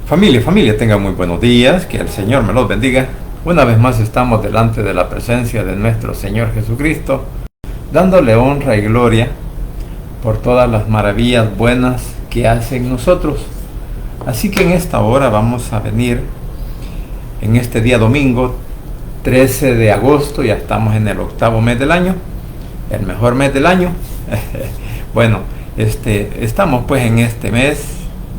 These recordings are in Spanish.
Familia, tengan muy buenos días, que el Señor me los bendiga. Una vez más estamos delante de la presencia de nuestro Señor Jesucristo, dándole honra y gloria por todas las maravillas buenas que hace en nosotros. Así que en esta hora vamos a venir, en este día domingo, 13 de agosto, ya estamos en el octavo mes del año, el mejor mes del año. Bueno, estamos pues en este mes,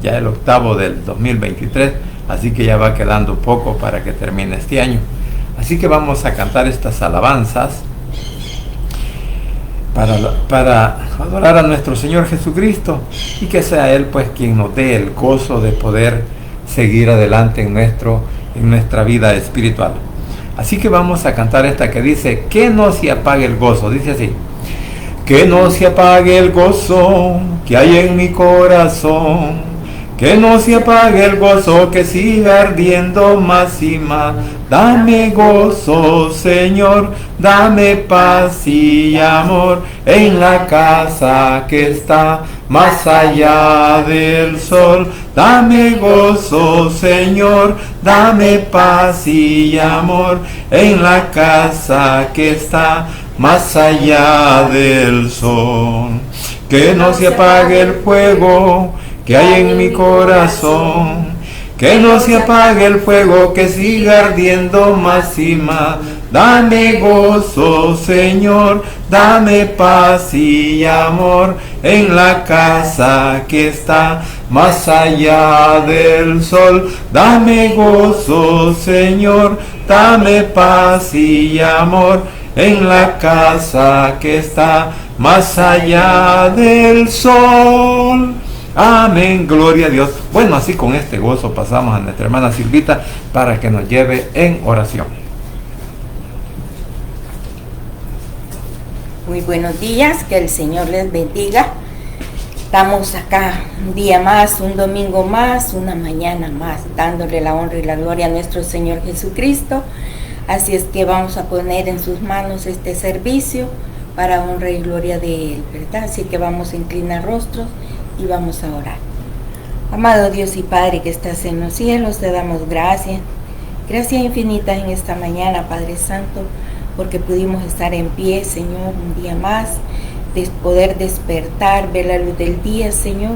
ya el octavo del 2023, así que ya va quedando poco para que termine este año. Así que vamos a cantar estas alabanzas para adorar a nuestro Señor Jesucristo y que sea Él pues quien nos dé el gozo de poder seguir adelante en nuestra vida espiritual. Así que vamos a cantar esta que dice: que no se apague el gozo. Dice así: que no se apague el gozo que hay en mi corazón, que no se apague el gozo, que siga ardiendo más y más. Dame gozo, Señor, dame paz y amor en la casa que está más allá del sol. Dame gozo, Señor, dame paz y amor en la casa que está más allá del sol. Que no se apague el fuego que hay en mi corazón, que no se apague el fuego, que siga ardiendo más y más. Dame gozo, Señor, dame paz y amor en la casa que está más allá del sol. Dame gozo, Señor, dame paz y amor en la casa que está más allá del sol. Amén, gloria a Dios. Bueno, así con este gozo pasamos a nuestra hermana Silvita para que nos lleve en oración. Muy buenos días, que el Señor les bendiga. Estamos acá un día más, un domingo más, una mañana más, dándole la honra y la gloria a nuestro Señor Jesucristo. Así es que vamos a poner en sus manos este servicio para honra y gloria de Él, ¿verdad? Así que vamos a inclinar rostros y vamos a orar. Amado Dios y Padre que estás en los cielos, te damos gracias infinitas en esta mañana, Padre Santo, porque pudimos estar en pie, Señor, un día más, de poder despertar, ver la luz del día, Señor.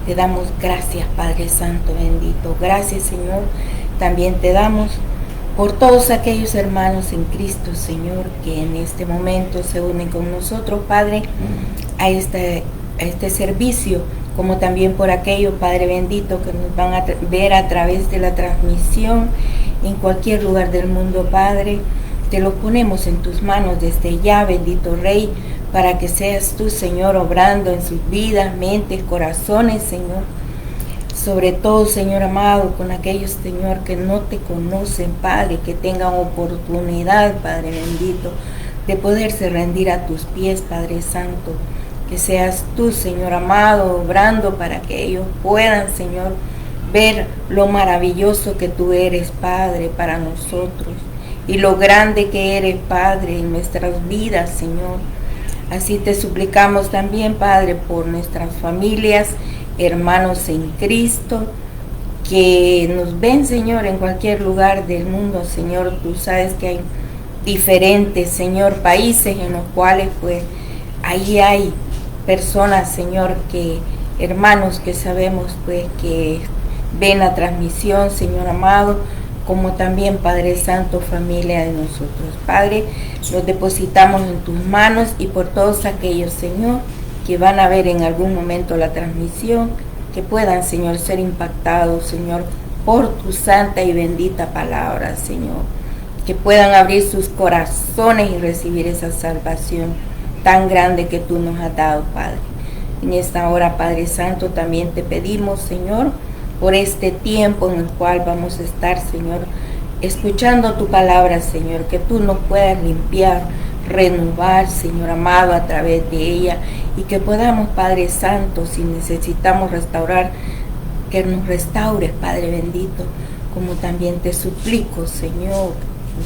Te damos gracias, Padre Santo bendito. Gracias, Señor. También te damos por todos aquellos hermanos en Cristo, Señor, que en este momento se unen con nosotros, Padre, a este servicio, como también por aquellos, Padre bendito, que nos van a ver a través de la transmisión en cualquier lugar del mundo, Padre. Te lo ponemos en tus manos desde ya, bendito Rey, para que seas tú, Señor, obrando en sus vidas, mentes, corazones, Señor. Sobre todo, Señor amado, con aquellos, Señor, que no te conocen, Padre, que tengan oportunidad, Padre bendito, de poderse rendir a tus pies, Padre Santo. Que seas tú, Señor amado, obrando para que ellos puedan, Señor, ver lo maravilloso que tú eres, Padre, para nosotros. Y lo grande que eres, Padre, en nuestras vidas, Señor. Así te suplicamos también, Padre, por nuestras familias, hermanos en Cristo, que nos ven, Señor, en cualquier lugar del mundo, Señor. Tú sabes que hay diferentes, Señor, países en los cuales, pues, ahí hay personas, Señor, hermanos que sabemos, pues, que ven la transmisión, Señor amado, como también, Padre Santo, familia de nosotros. Padre, los depositamos en tus manos y por todos aquellos, Señor, que van a ver en algún momento la transmisión, que puedan, Señor, ser impactados, Señor, por tu santa y bendita palabra, Señor. Que puedan abrir sus corazones y recibir esa salvación tan grande que tú nos has dado, Padre. En esta hora, Padre Santo, también te pedimos, Señor, por este tiempo en el cual vamos a estar, Señor, escuchando tu palabra, Señor, que tú nos puedas limpiar, renovar, Señor amado, a través de ella, y que podamos, Padre Santo, si necesitamos restaurar, que nos restaures, Padre bendito, como también te suplico, Señor,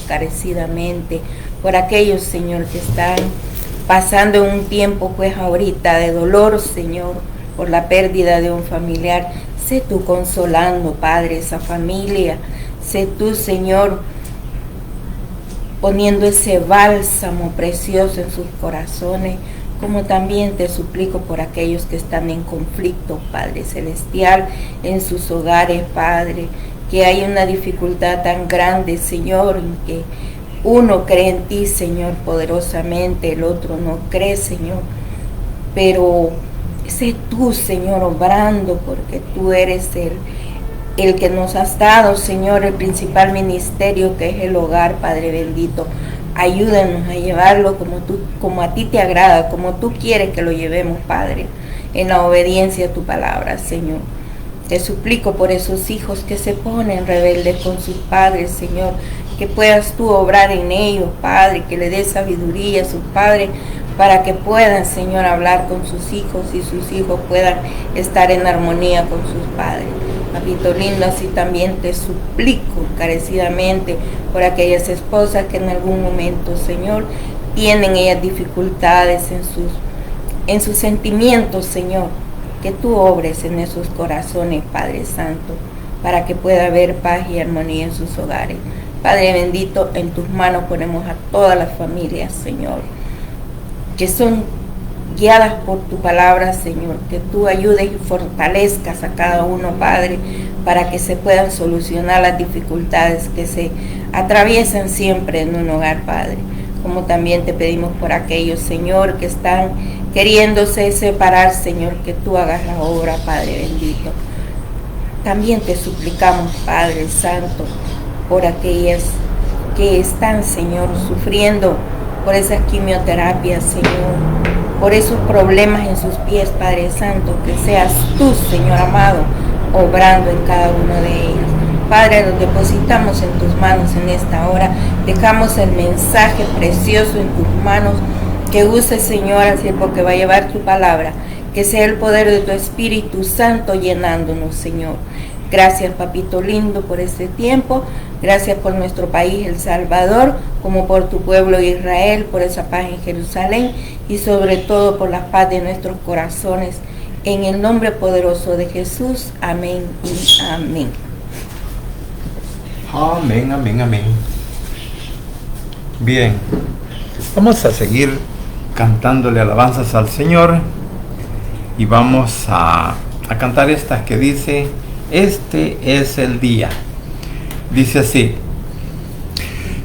encarecidamente, por aquellos, Señor, que están pasando un tiempo, pues ahorita, de dolor, Señor, por la pérdida de un familiar sé tú consolando, Padre, esa familia. Sé tú, Señor, poniendo ese bálsamo precioso en sus corazones, como también te suplico por aquellos que están en conflicto, Padre Celestial, en sus hogares, Padre, que hay una dificultad tan grande, Señor, en que uno cree en ti, Señor, poderosamente, el otro no cree, Señor, pero sé tú, Señor, obrando, porque tú eres el que nos has dado, Señor, el principal ministerio que es el hogar, Padre bendito. Ayúdanos a llevarlo como a ti te agrada, como tú quieres que lo llevemos, Padre, en la obediencia a tu palabra, Señor. Te suplico por esos hijos que se ponen rebeldes con sus padres, Señor, que puedas tú obrar en ellos, Padre, que le des sabiduría a sus padres para que puedan, Señor, hablar con sus hijos y sus hijos puedan estar en armonía con sus padres. Papito lindo, así también te suplico encarecidamente por aquellas esposas que en algún momento, Señor, tienen ellas dificultades en sus sentimientos, Señor, que tú obres en esos corazones, Padre Santo, para que pueda haber paz y armonía en sus hogares. Padre bendito, en tus manos ponemos a todas las familias, Señor, que son guiadas por tu palabra, Señor, que tú ayudes y fortalezcas a cada uno, Padre, para que se puedan solucionar las dificultades que se atraviesan siempre en un hogar, Padre. Como también te pedimos por aquellos, Señor, que están queriéndose separar, Señor, que tú hagas la obra, Padre bendito. También te suplicamos, Padre Santo, por aquellas que están, Señor, sufriendo por esas quimioterapias, Señor, por esos problemas en sus pies, Padre Santo, que seas tú, Señor amado, obrando en cada uno de ellos. Padre, los depositamos en tus manos en esta hora, dejamos el mensaje precioso en tus manos, que uses, Señor, así porque va a llevar tu palabra, que sea el poder de tu Espíritu Santo llenándonos, Señor. Gracias, papito lindo, por este tiempo. Gracias por nuestro país, El Salvador, como por tu pueblo Israel, por esa paz en Jerusalén y sobre todo por la paz de nuestros corazones. En el nombre poderoso de Jesús. Amén y amén. Amén, amén, amén. Bien, vamos a seguir cantándole alabanzas al Señor y vamos a cantar esta que dice: este es el día. Dice así: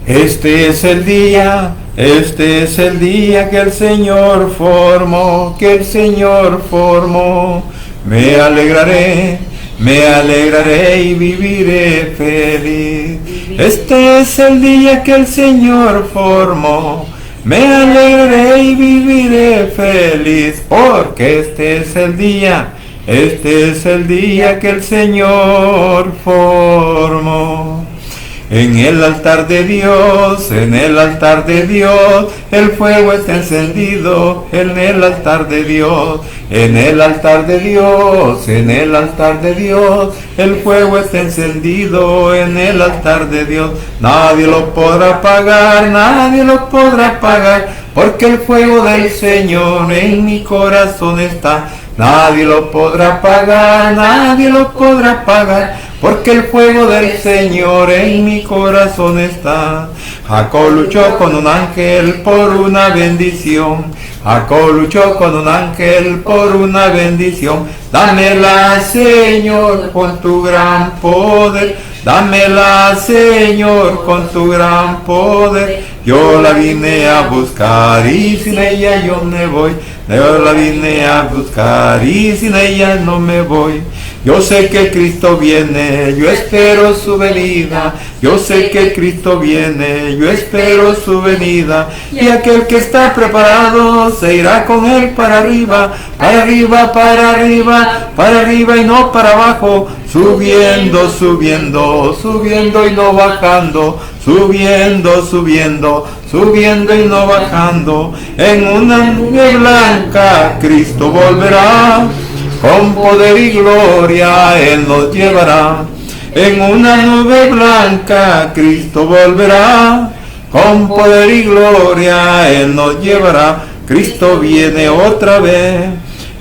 este es el día que el Señor formó, Me alegraré y viviré feliz. Este es el día que el Señor formó. Me alegraré y viviré feliz, porque este es el día que el Señor formó. En el altar de Dios, el fuego está encendido. En el altar de Dios, el fuego está encendido. En el altar de Dios, nadie lo podrá apagar, porque el fuego del Señor en mi corazón está. Nadie lo podrá apagar, porque el fuego del Señor en mi corazón está. Jacob luchó con un ángel por una bendición. Dámela, Señor, con tu gran poder. Yo la vine a buscar y sin ella yo me voy. No me voy. Yo sé que Cristo viene, yo espero su venida. Y aquel que está preparado se irá con él para arriba y no para abajo. Subiendo y no bajando. Subiendo y no bajando. En una nube blanca Cristo volverá. Con poder y gloria Él nos llevará. En una nube blanca Cristo volverá. Con poder y gloria Él nos llevará. Cristo viene otra vez.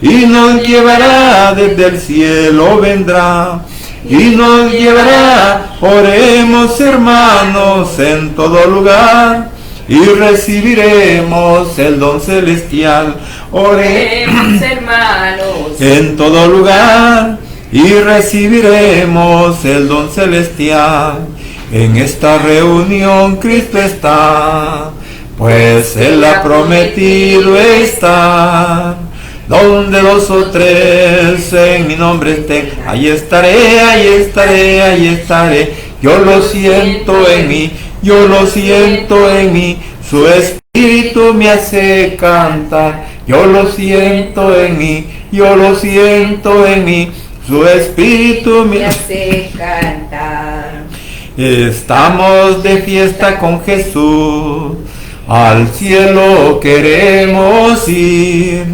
y nos llevará desde el cielo vendrá, y nos llevará. Oremos, hermanos, en todo lugar, y recibiremos el don celestial. Oremos, hermanos, en todo lugar, y recibiremos el don celestial. En esta reunión Cristo está, pues Él ha prometido estar. Donde 2 o 3 en mi nombre estén, ahí estaré, ahí estaré, ahí estaré. Yo lo siento en mí, yo lo siento en mí. Su espíritu me hace cantar. Yo lo siento en mí, yo lo siento en mí. Su espíritu me hace cantar. Estamos de fiesta con Jesús, al cielo queremos ir.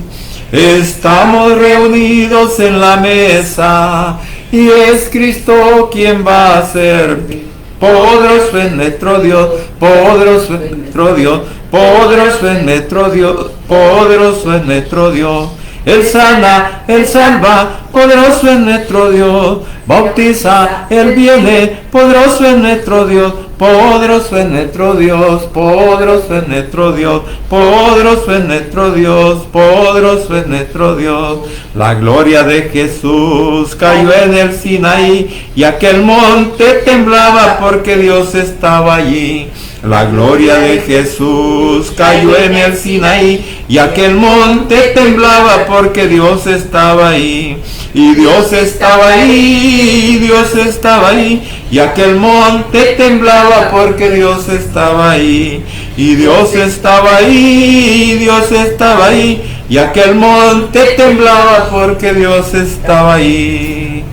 Estamos reunidos en la mesa, y es Cristo quien va a servir. Poderoso es nuestro Dios, poderoso es nuestro Dios, poderoso es nuestro Dios, poderoso es nuestro Dios. Él sana, Él salva, poderoso es nuestro Dios. Bautiza, Él viene, poderoso es nuestro Dios, poderoso es nuestro Dios, poderoso es nuestro Dios, poderoso es nuestro Dios, poderoso es nuestro Dios. La gloria de Jesús cayó en el Sinaí, y aquel monte temblaba porque Dios estaba allí. La gloria de Jesús cayó en el Sinaí, y aquel monte temblaba porque Dios estaba ahí. Y Dios estaba ahí, y Dios estaba ahí, y aquel monte temblaba porque Dios estaba ahí. Y Dios estaba ahí, y Dios estaba ahí, y aquel monte temblaba porque Dios estaba ahí.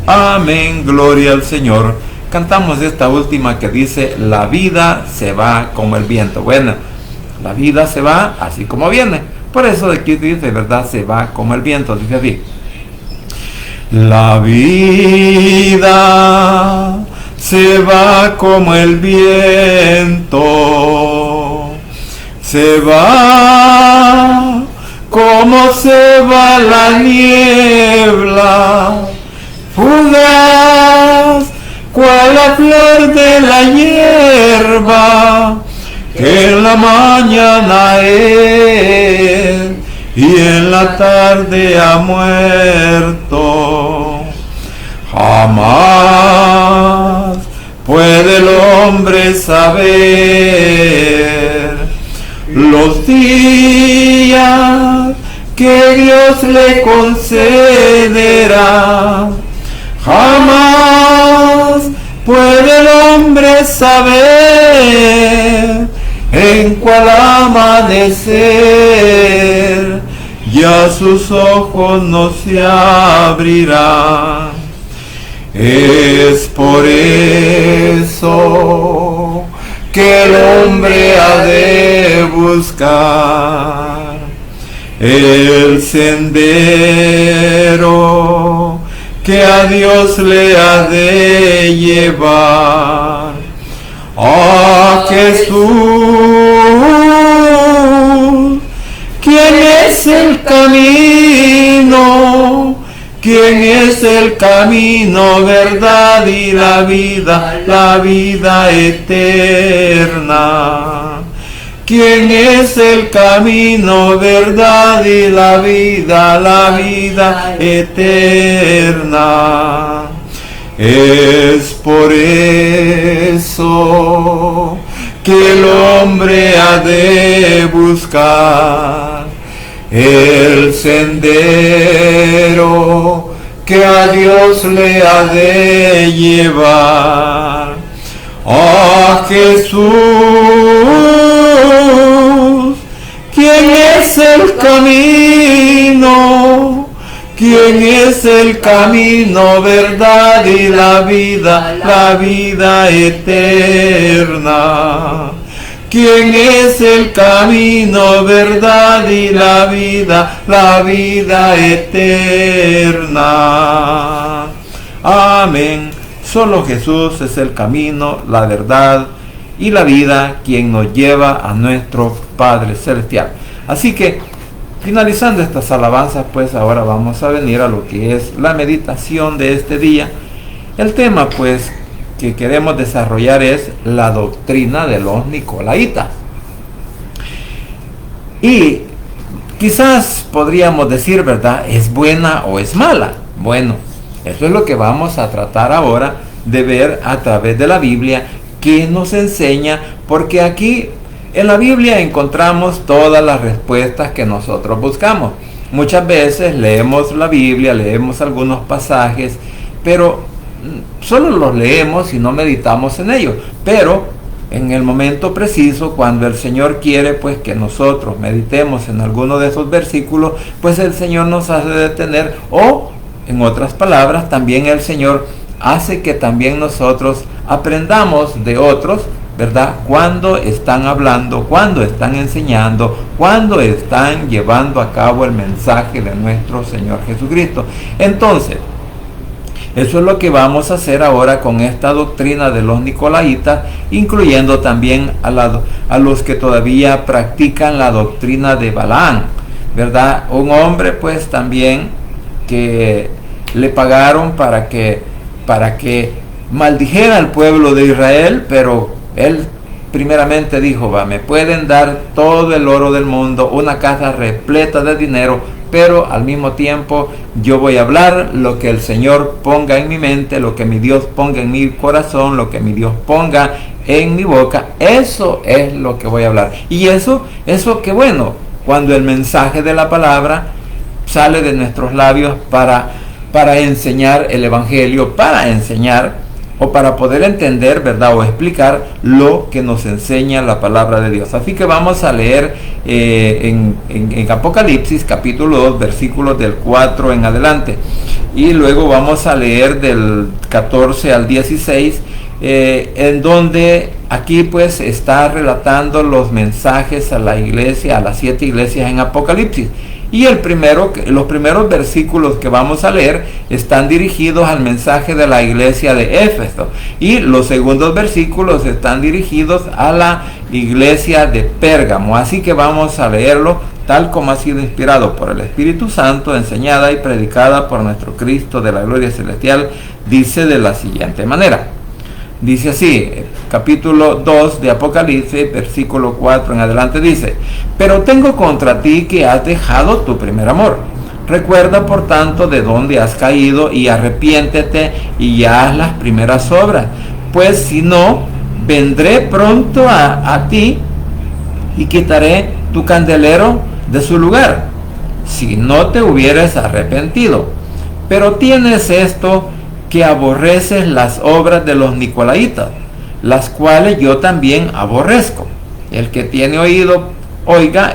Amén, gloria al Señor. Cantamos esta última que dice: la vida se va como el viento. Bueno, la vida se va así como viene. Por eso de aquí dice, ¿verdad? Se va como el viento, dice así. La vida se va como el viento, se va como se va la niebla, fugaz cual la flor de la hierba, que en la mañana es y en la tarde ha muerto. Jamás puede el hombre saber los días que Dios le concederá. Jamás puede el hombre saber en cuál amanecer ya sus ojos no se abrirán. Es por eso que el hombre ha de buscar el sendero que a Dios le ha de llevar. A Jesús, ¿quién es el camino? ¿Quién es el camino, verdad y la vida eterna? ¿Quién es el camino, verdad y la vida eterna? Es por eso que el hombre ha de buscar el sendero que a Dios le ha de llevar. A Jesús, ¿quién es el camino? ¿Quién es el camino, verdad y la vida eterna? ¿Quién es el camino, verdad y la vida eterna? Amén. Solo Jesús es el camino, la verdad y la vida, quien nos lleva a nuestro Padre Celestial. Así que finalizando estas alabanzas, pues ahora vamos a venir a lo que es la meditación de este día. El tema pues que queremos desarrollar es la doctrina de los Nicolaitas. Y quizás podríamos decir, ¿verdad?, ¿es buena o es mala? Bueno, eso es lo que vamos a tratar ahora de ver a través de la Biblia, que nos enseña, porque aquí en la Biblia encontramos todas las respuestas que nosotros buscamos. Muchas veces leemos la Biblia, leemos algunos pasajes, pero solo los leemos y no meditamos en ellos. Pero en el momento preciso, cuando el Señor quiere pues que nosotros meditemos en alguno de esos versículos, pues el Señor nos hace detener, o en otras palabras, también el Señor hace que también nosotros aprendamos de otros, ¿verdad?, cuando están hablando, cuando están enseñando, cuando están llevando a cabo el mensaje de nuestro Señor Jesucristo. Entonces, eso es lo que vamos a hacer ahora con esta doctrina de los Nicolaitas, incluyendo también a los que todavía practican la doctrina de Balaam, ¿verdad? Un hombre pues también que le pagaron para que maldijera al pueblo de Israel, pero él primeramente dijo, me pueden dar todo el oro del mundo, una casa repleta de dinero, pero al mismo tiempo yo voy a hablar lo que el Señor ponga en mi mente, lo que mi Dios ponga en mi corazón, lo que mi Dios ponga en mi boca, eso es lo que voy a hablar. Y eso que bueno, cuando el mensaje de la palabra sale de nuestros labios para enseñar el Evangelio, para enseñar o para poder entender, ¿verdad?, o explicar lo que nos enseña la palabra de Dios. Así que vamos a leer en Apocalipsis capítulo 2, versículos del 4 en adelante. Y luego vamos a leer del 14 al 16, en donde aquí pues está relatando los mensajes a la iglesia, a las 7 iglesias en Apocalipsis. Y los primeros versículos que vamos a leer están dirigidos al mensaje de la iglesia de Éfeso. Y los segundos versículos están dirigidos a la iglesia de Pérgamo. Así que vamos a leerlo tal como ha sido inspirado por el Espíritu Santo, enseñada y predicada por nuestro Cristo de la gloria celestial. Dice de la siguiente manera. Dice así, capítulo 2 de Apocalipsis, versículo 4 en adelante dice: pero tengo contra ti que has dejado tu primer amor. Recuerda por tanto de dónde has caído y arrepiéntete y haz las primeras obras. Pues si no, vendré pronto a ti y quitaré tu candelero de su lugar, si no te hubieras arrepentido. Pero tienes esto, que aborreces las obras de los Nicolaitas, las cuales yo también aborrezco. El que tiene oído, oiga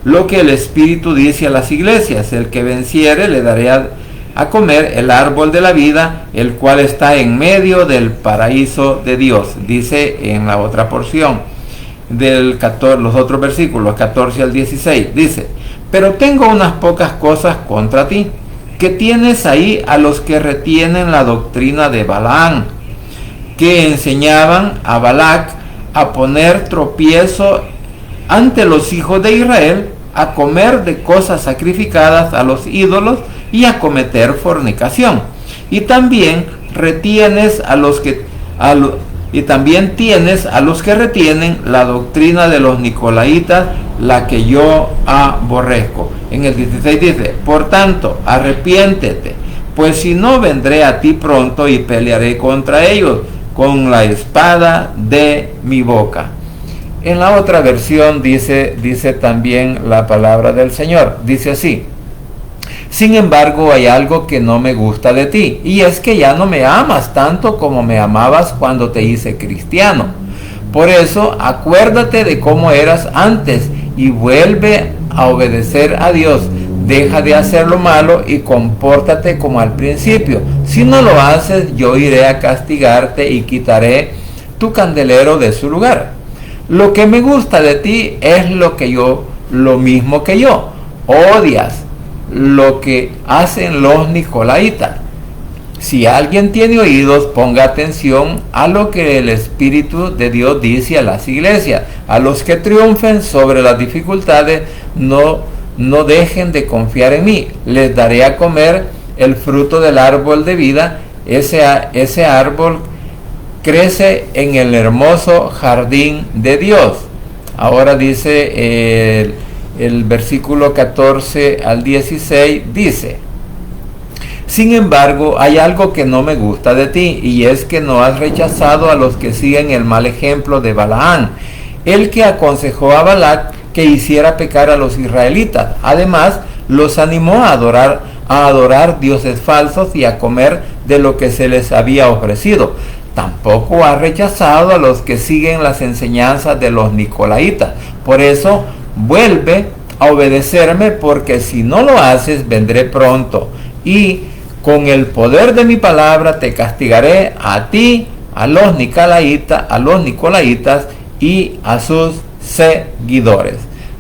lo que el Espíritu dice a las iglesias. El que venciere le daré a comer el árbol de la vida, el cual está en medio del paraíso de Dios. Dice en la otra porción del 14, los otros versículos 14 al 16, dice: pero tengo unas pocas cosas contra ti, que tienes ahí a los que retienen la doctrina de Balaam, que enseñaban a Balac a poner tropiezo ante los hijos de Israel, a comer de cosas sacrificadas a los ídolos y a cometer fornicación. Y también retienes tienes a los que retienen la doctrina de los Nicolaitas, la que yo aborrezco. En el 16 dice: por tanto, arrepiéntete, pues si no, vendré a ti pronto y pelearé contra ellos con la espada de mi boca. En la otra versión dice también la palabra del Señor. Dice así: sin embargo, hay algo que no me gusta de ti, y es que ya no me amas tanto como me amabas cuando te hice cristiano. Por eso, acuérdate de cómo eras antes y vuelve a obedecer a Dios. Deja de hacer lo malo y compórtate como al principio. Si no lo haces, yo iré a castigarte y quitaré tu candelero de su lugar. Lo que me gusta de ti es lo mismo que yo. Odias lo que hacen los Nicolaitas. Si alguien tiene oídos, ponga atención a lo que el Espíritu de Dios dice a las iglesias. A los que triunfen sobre las dificultades, no no dejen de confiar en mí. Les daré a comer el fruto del árbol de vida. Ese árbol crece en el hermoso jardín de Dios. Ahora dice el versículo 14 al 16, dice: sin embargo, hay algo que no me gusta de ti, y es que no has rechazado a los que siguen el mal ejemplo de Balaán, el que aconsejó a Balac que hiciera pecar a los israelitas. Además, los animó a adorar dioses falsos y a comer de lo que se les había ofrecido. Tampoco has rechazado a los que siguen las enseñanzas de los nicolaitas. Por eso, vuelve a obedecerme, porque si no lo haces, vendré pronto, y con el poder de mi palabra te castigaré a ti, a los nicolaitas y a sus seguidores.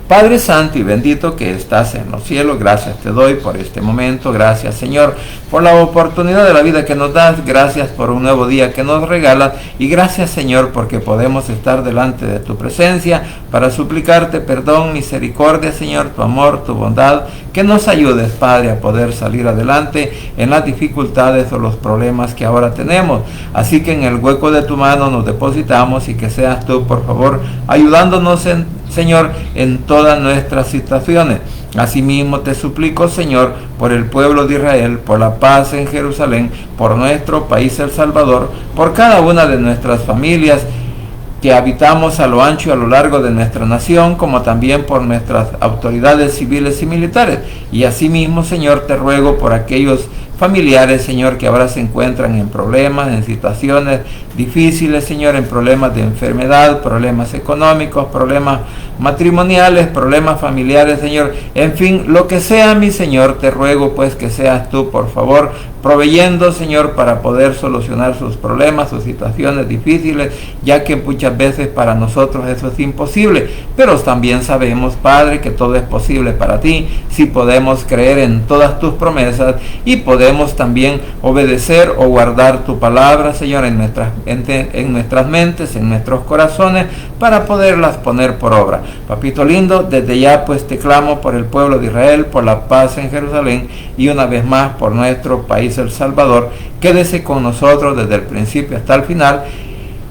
Padre Santo y bendito que estás en los cielos, gracias te doy por este momento. Gracias, Señor, por la oportunidad de la vida que nos das. Gracias por un nuevo día que nos regalas. Y gracias, Señor, porque podemos estar delante de tu presencia para suplicarte perdón, misericordia, Señor, tu amor, tu bondad. Que nos ayudes, Padre, a poder salir adelante en las dificultades o los problemas que ahora tenemos. Así que en el hueco de tu mano nos depositamos, y que seas tú, por favor, ayudándonos, Señor, en todas nuestras situaciones. Asimismo te suplico, Señor, por el pueblo de Israel, por la paz en Jerusalén, por nuestro país El Salvador, por cada una de nuestras familias que habitamos a lo ancho y a lo largo de nuestra nación, como también por nuestras autoridades civiles y militares. Y asimismo, Señor, te ruego por aquellos familiares, Señor, que ahora se encuentran en problemas, en situaciones difíciles, Señor, en problemas de enfermedad, problemas económicos, problemas matrimoniales, problemas familiares, Señor, en fin, lo que sea, mi Señor, te ruego pues que seas tú, por favor, proveyendo, Señor, para poder solucionar sus problemas, sus situaciones difíciles, ya que muchas veces para nosotros eso es imposible, pero también sabemos, Padre, que todo es posible para ti, si podemos creer en todas tus promesas y podemos también obedecer o guardar tu palabra, Señor, en nuestras mentes, en nuestros corazones, para poderlas poner por obra. Papito lindo, desde ya pues te clamo por el pueblo de Israel, por la paz en Jerusalén, y una vez más por nuestro país El Salvador. Quédese con nosotros desde el principio hasta el final,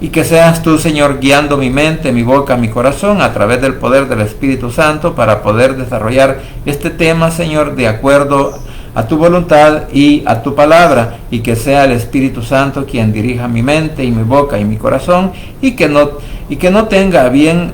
y que seas tú, Señor, guiando mi mente, mi boca, mi corazón, a través del poder del Espíritu Santo, para poder desarrollar este tema, Señor, de acuerdo a tu voluntad y a tu palabra, y que sea el Espíritu Santo quien dirija mi mente y mi boca y mi corazón, y que no tenga bien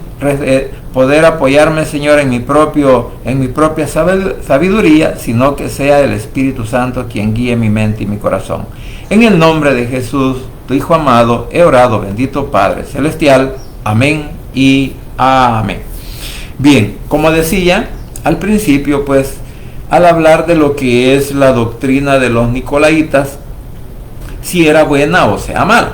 poder apoyarme, Señor, en mi propia sabiduría, sino que sea el Espíritu Santo quien guíe mi mente y mi corazón. En el nombre de Jesús, tu Hijo amado, he orado, bendito Padre Celestial. Amén y amén. Bien, como decía al principio, pues, al hablar de lo que es la doctrina de los nicolaitas, si era buena o sea mala.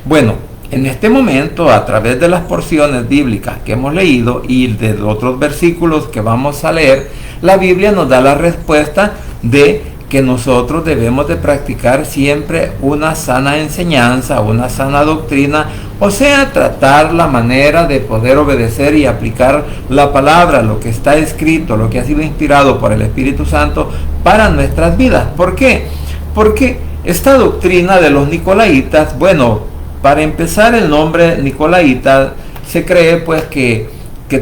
Bueno, en este momento, a través de las porciones bíblicas que hemos leído y de otros versículos que vamos a leer, la Biblia nos da la respuesta de que nosotros debemos de practicar siempre una sana enseñanza, una sana doctrina, o sea, tratar la manera de poder obedecer y aplicar la palabra, lo que está escrito, lo que ha sido inspirado por el Espíritu Santo para nuestras vidas. ¿Por qué? Porque esta doctrina de los nicolaitas, bueno, para empezar, el nombre nicolaita se cree pues que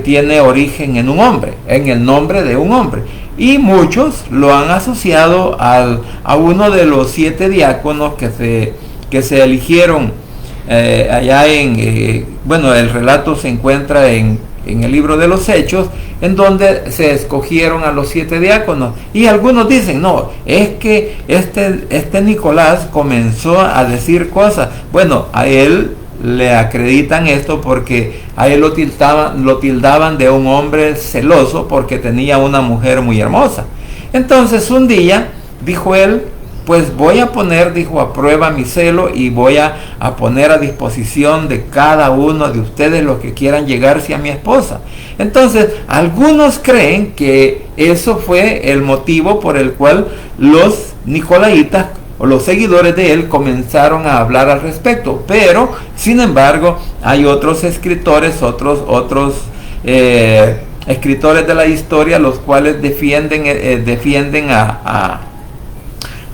tiene origen en un hombre, en el nombre de un hombre. Y muchos lo han asociado a uno de los 7 diáconos que se eligieron allá bueno, el relato se encuentra en el libro de los Hechos, en donde se escogieron a los 7 diáconos. Y algunos dicen, no, es que este Nicolás comenzó a decir cosas. Bueno, a él le acreditan esto porque a él lo tildaban de un hombre celoso porque tenía una mujer muy hermosa. Entonces un día dijo él, pues voy a poner, dijo, a prueba mi celo, y voy a poner a disposición de cada uno de ustedes los que quieran llegarse a mi esposa. Entonces algunos creen que eso fue el motivo por el cual los nicolaitas o los seguidores de él comenzaron a hablar al respecto, pero sin embargo hay otros escritores, otros escritores de la historia, los cuales defienden a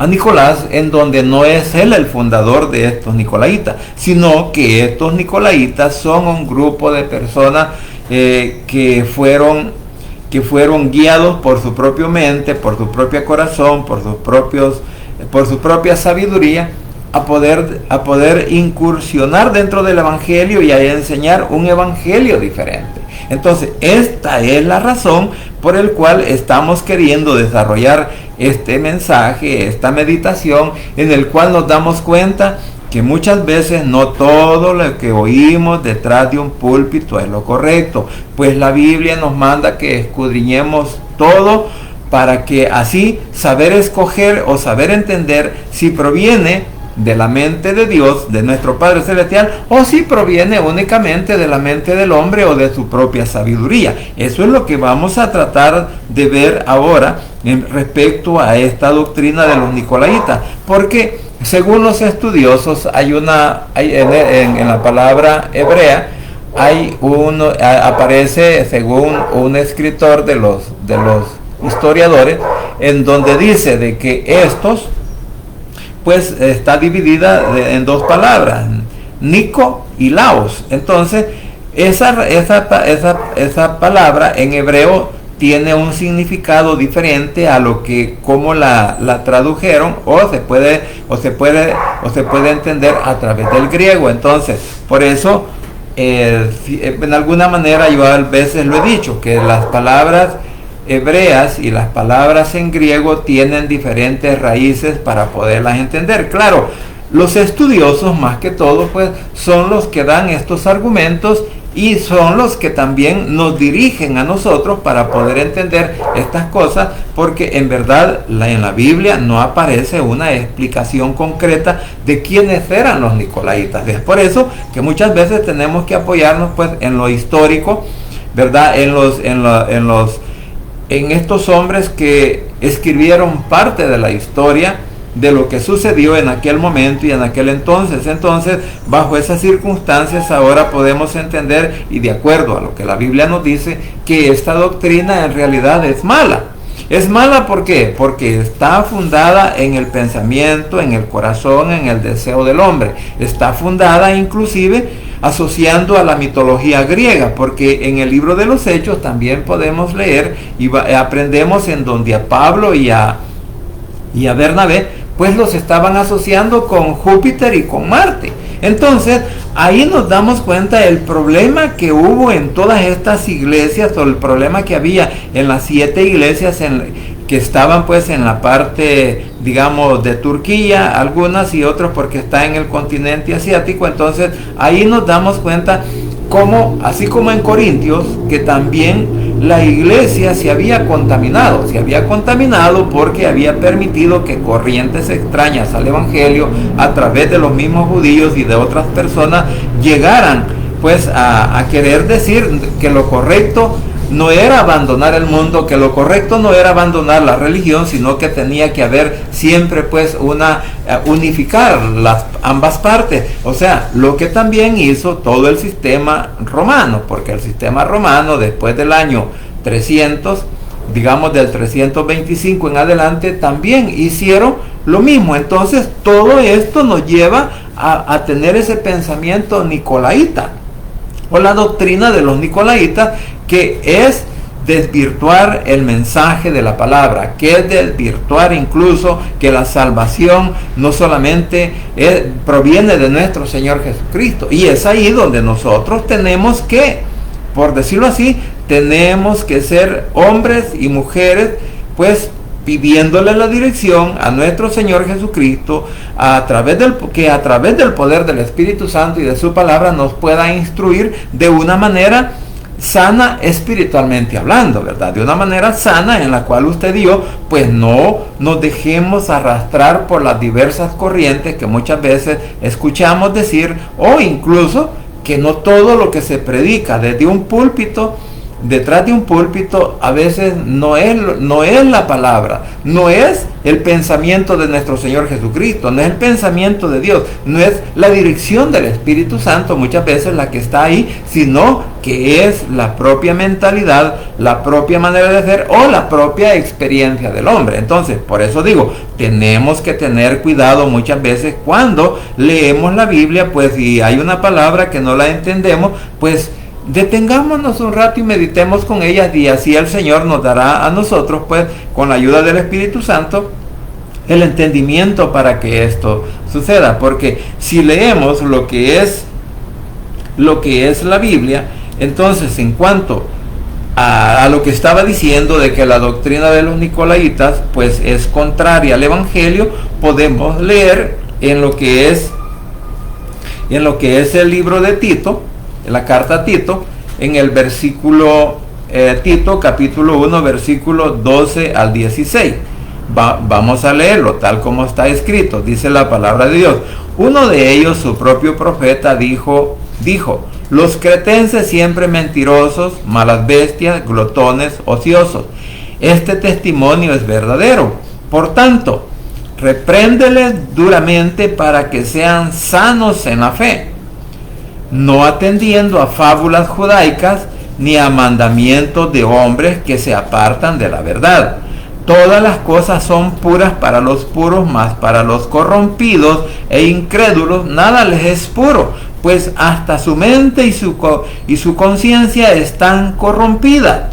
Nicolás, en donde no es él el fundador de estos nicolaitas, sino que estos nicolaitas son un grupo de personas que fueron guiados por su propia mente, por su propio corazón, por su propia sabiduría, a poder incursionar dentro del evangelio y a enseñar un evangelio diferente. Entonces, esta es la razón por la cual estamos queriendo desarrollar este mensaje, esta meditación, en el cual nos damos cuenta que muchas veces no todo lo que oímos detrás de un púlpito es lo correcto, pues la Biblia nos manda que escudriñemos todo para que así saber escoger o saber entender si proviene de la mente de Dios, de nuestro Padre Celestial, o si proviene únicamente de la mente del hombre o de su propia sabiduría. Eso es lo que vamos a tratar de ver ahora respecto a esta doctrina de los nicolaitas, porque según los estudiosos en la palabra hebrea aparece, según un escritor de los historiadores, en donde dice de que estos pues está dividida en dos palabras, Nico y Laos. Entonces esa palabra en hebreo tiene un significado diferente a lo que como la tradujeron, o se puede entender a través del griego. Entonces, por eso en alguna manera yo a veces lo he dicho, que las palabras hebreas y las palabras en griego tienen diferentes raíces para poderlas entender. Claro, los estudiosos más que todo pues son los que dan estos argumentos y son los que también nos dirigen a nosotros para poder entender estas cosas, porque en verdad en la Biblia no aparece una explicación concreta de quiénes eran los nicolaitas. Es por eso que muchas veces tenemos que apoyarnos pues en lo histórico, ¿verdad? En estos hombres que escribieron parte de la historia de lo que sucedió en aquel momento y en aquel entonces. Entonces, bajo esas circunstancias ahora podemos entender, y de acuerdo a lo que la Biblia nos dice, que esta doctrina en realidad es mala. Es mala, ¿por qué? Porque está fundada en el pensamiento, en el corazón, en el deseo del hombre. Está fundada inclusive asociando a la mitología griega, porque en el libro de los Hechos también podemos leer y aprendemos en donde a Pablo y a Bernabé pues los estaban asociando con Júpiter y con Marte. Entonces ahí nos damos cuenta del problema que hubo en todas estas iglesias, o el problema que había en las 7 iglesias que estaban pues en la parte, digamos, de Turquía, algunas, y otros porque está en el continente asiático. Entonces ahí nos damos cuenta cómo, así como en Corintios, que también la iglesia se había contaminado porque había permitido que corrientes extrañas al evangelio a través de los mismos judíos y de otras personas llegaran pues a querer decir que lo correcto no era abandonar el mundo, que lo correcto no era abandonar la religión, sino que tenía que haber siempre pues unificar ambas partes. O sea, lo que también hizo todo el sistema romano, porque el sistema romano después del año 300, digamos del 325 en adelante, también hicieron lo mismo. Entonces todo esto nos lleva a tener ese pensamiento nicolaíta, o la doctrina de los nicolaitas, que es desvirtuar el mensaje de la palabra, que es desvirtuar incluso que la salvación no solamente proviene de nuestro Señor Jesucristo. Y es ahí donde nosotros tenemos que, por decirlo así, tenemos que ser hombres y mujeres pues pidiéndole la dirección a nuestro Señor Jesucristo, a través del poder del Espíritu Santo y de su palabra nos pueda instruir de una manera sana espiritualmente hablando, ¿verdad? De una manera sana en la cual usted y yo pues no nos dejemos arrastrar por las diversas corrientes que muchas veces escuchamos decir, o incluso que no todo lo que se predica desde un púlpito detrás de un púlpito a veces no es la palabra, no es el pensamiento de nuestro Señor Jesucristo, no es el pensamiento de Dios, no es la dirección del Espíritu Santo muchas veces la que está ahí, sino que es la propia mentalidad, la propia manera de ser o la propia experiencia del hombre. Entonces, por eso digo, tenemos que tener cuidado muchas veces cuando leemos la Biblia, pues si hay una palabra que no la entendemos, pues detengámonos un rato y meditemos con ellas, y así el Señor nos dará a nosotros, pues con la ayuda del Espíritu Santo, el entendimiento para que esto suceda. Porque si leemos lo que es la Biblia, entonces en cuanto a lo que estaba diciendo de que la doctrina de los nicolaitas pues es contraria al Evangelio, podemos leer en lo que es el libro de Tito, en la carta a Tito, en el versículo Tito capítulo 1 versículo 12 al 16. Vamos a leerlo tal como está escrito. Dice la palabra de Dios: uno de ellos, su propio profeta, dijo: los cretenses siempre mentirosos, malas bestias, glotones, ociosos. Este testimonio es verdadero. Por tanto, repréndeles duramente para que sean sanos en la fe, no atendiendo a fábulas judaicas ni a mandamientos de hombres que se apartan de la verdad. Todas las cosas son puras para los puros, mas para los corrompidos e incrédulos nada les es puro, pues hasta su mente y su conciencia están corrompidas.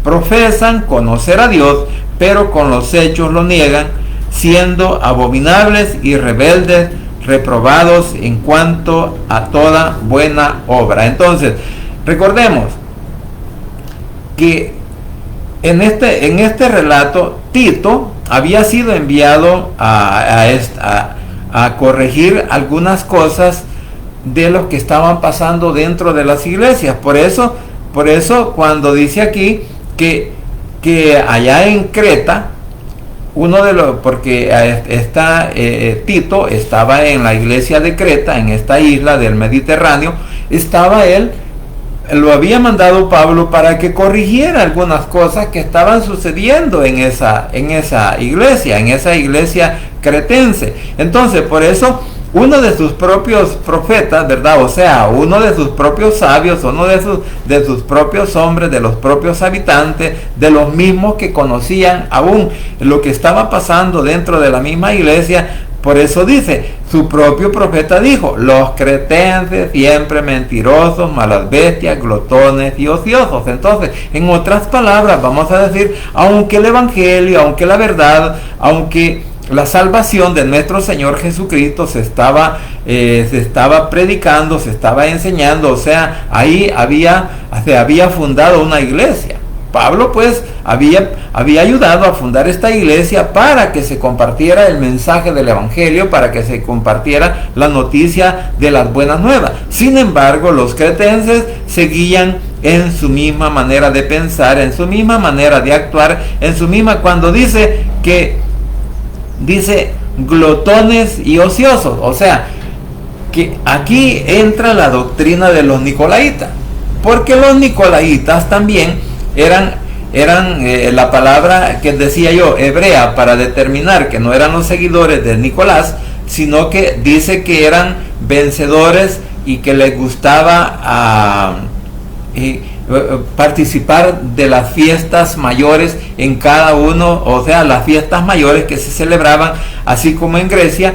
Profesan conocer a Dios, pero con los hechos lo niegan, siendo abominables y rebeldes, reprobados en cuanto a toda buena obra. Entonces, recordemos que en este relato, Tito había sido enviado a corregir algunas cosas de lo que estaban pasando dentro de las iglesias. Por eso cuando dice aquí que allá en Creta, Tito estaba en la iglesia de Creta, en esta isla del Mediterráneo, lo había mandado Pablo para que corrigiera algunas cosas que estaban sucediendo en esa iglesia cretense. Entonces, por eso, uno de sus propios profetas, ¿verdad? O sea, uno de sus propios sabios, uno de sus propios hombres, de los propios habitantes, de los mismos que conocían aún lo que estaba pasando dentro de la misma iglesia. Por eso dice, su propio profeta dijo: los cretenses siempre mentirosos, malas bestias, glotones y ociosos. Entonces, en otras palabras, vamos a decir, aunque el Evangelio, aunque la verdad, aunque la salvación de nuestro Señor Jesucristo se estaba predicando, se estaba enseñando, o sea, ahí se había fundado una iglesia. Pablo pues había ayudado a fundar esta iglesia para que se compartiera el mensaje del Evangelio, para que se compartiera la noticia de las buenas nuevas. Sin embargo, los cretenses seguían en su misma manera de pensar, en su misma manera de actuar, cuando dice glotones y ociosos. O sea, que aquí entra la doctrina de los nicolaitas, porque los nicolaitas también eran la palabra que decía yo, hebrea, para determinar que no eran los seguidores de Nicolás, sino que dice que eran vencedores y que les gustaba participar de las fiestas mayores en cada uno, o sea, las fiestas mayores que se celebraban, así como en Grecia,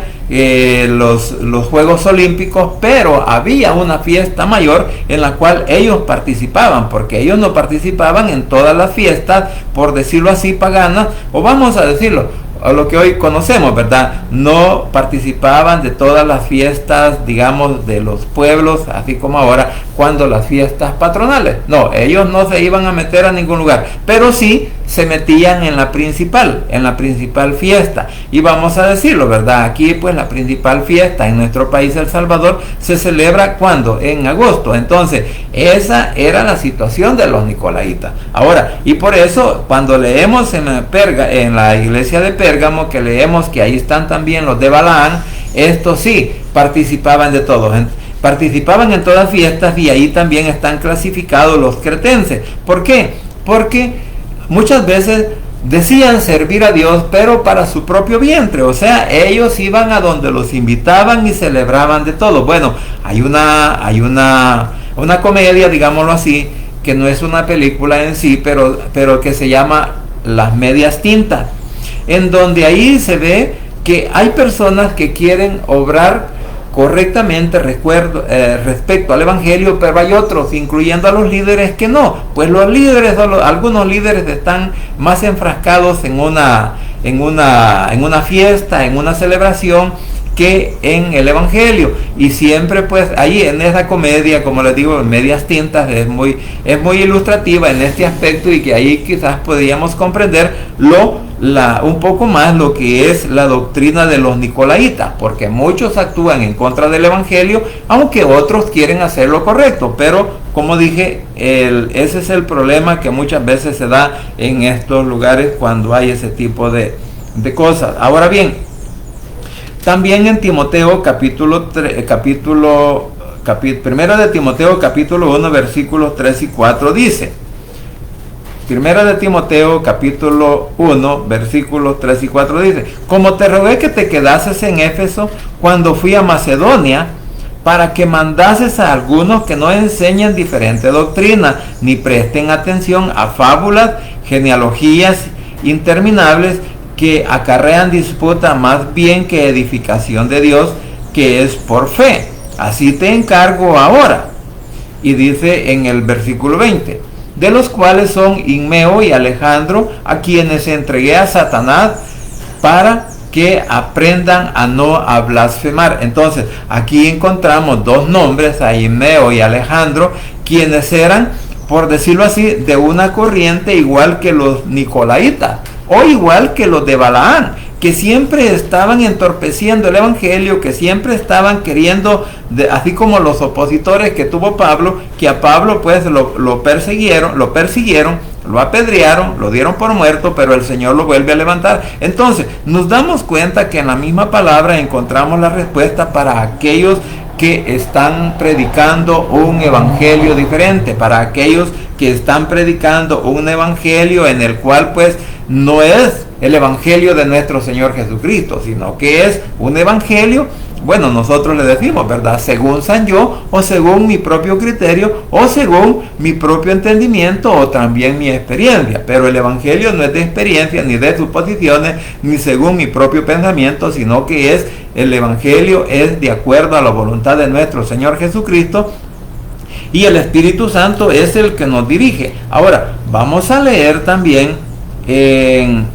los Juegos Olímpicos, pero había una fiesta mayor en la cual ellos participaban, porque ellos no participaban en todas las fiestas, por decirlo así, paganas, o vamos a decirlo, a lo que hoy conocemos, ¿verdad? No participaban de todas las fiestas, digamos, de los pueblos, así como ahora, cuando las fiestas patronales. No, ellos no se iban a meter a ningún lugar, pero sí se metían en la principal fiesta. Y vamos a decirlo, ¿verdad? Aquí pues la principal fiesta en nuestro país, El Salvador, se celebra ¿cuándo? En agosto. Entonces, esa era la situación de los nicolaitas. Ahora, y por eso, cuando leemos en la iglesia de Pérgamo, que leemos que ahí están también los de Balaán, estos sí participaban de todo. participaban en todas fiestas, y ahí también están clasificados los cretenses. ¿Por qué? Porque muchas veces decían servir a Dios, pero para su propio vientre. O sea, ellos iban a donde los invitaban y celebraban de todo. Bueno, hay una comedia, digámoslo así, que no es una película en sí, pero que se llama Las Medias Tintas, en donde ahí se ve que hay personas que quieren obrar correctamente respecto al evangelio, pero hay otros, incluyendo a los líderes, que no. Pues los líderes, algunos líderes están más enfrascados en una fiesta, en una celebración, que en el evangelio. Y siempre, pues, ahí en esa comedia, como les digo, Medias Tintas, es muy ilustrativa en este aspecto, y que ahí quizás podríamos comprender un poco más lo que es la doctrina de los nicolaitas, porque muchos actúan en contra del evangelio, aunque otros quieren hacer lo correcto. Pero, como dije, ese es el problema que muchas veces se da en estos lugares cuando hay ese tipo de cosas. Ahora bien, también en Timoteo primera de Timoteo capítulo 1 versículos 3 y 4 dice: Primera de Timoteo capítulo 1 versículos 3 y 4 dice: como te rogué que te quedases en Éfeso cuando fui a Macedonia, para que mandases a algunos que no enseñen diferente doctrina, ni presten atención a fábulas, genealogías interminables, que acarrean disputa más bien que edificación de Dios, que es por fe. Así te encargo ahora. Y dice en el versículo 20: de los cuales son Inmeo y Alejandro, a quienes entregué a Satanás para que aprendan a no blasfemar. Entonces, aquí encontramos dos nombres, a Inmeo y Alejandro, quienes eran, por decirlo así, de una corriente igual que los nicolaitas, o igual que los de Balaán, que siempre estaban entorpeciendo el evangelio, que siempre estaban queriendo, así como los opositores que tuvo Pablo, que a Pablo pues lo persiguieron, lo apedrearon, lo dieron por muerto, pero el Señor lo vuelve a levantar. Entonces, nos damos cuenta que en la misma palabra encontramos la respuesta para aquellos que están predicando un evangelio diferente, para aquellos que están predicando un evangelio en el cual pues no es el evangelio de nuestro Señor Jesucristo, sino que es un evangelio, bueno, nosotros le decimos, ¿verdad?, según San yo, o según mi propio criterio, o según mi propio entendimiento, o también mi experiencia. Pero el evangelio no es de experiencia, ni de suposiciones, ni según mi propio pensamiento, sino que el evangelio es de acuerdo a la voluntad de nuestro Señor Jesucristo, y el Espíritu Santo es el que nos dirige. Ahora, vamos a leer también en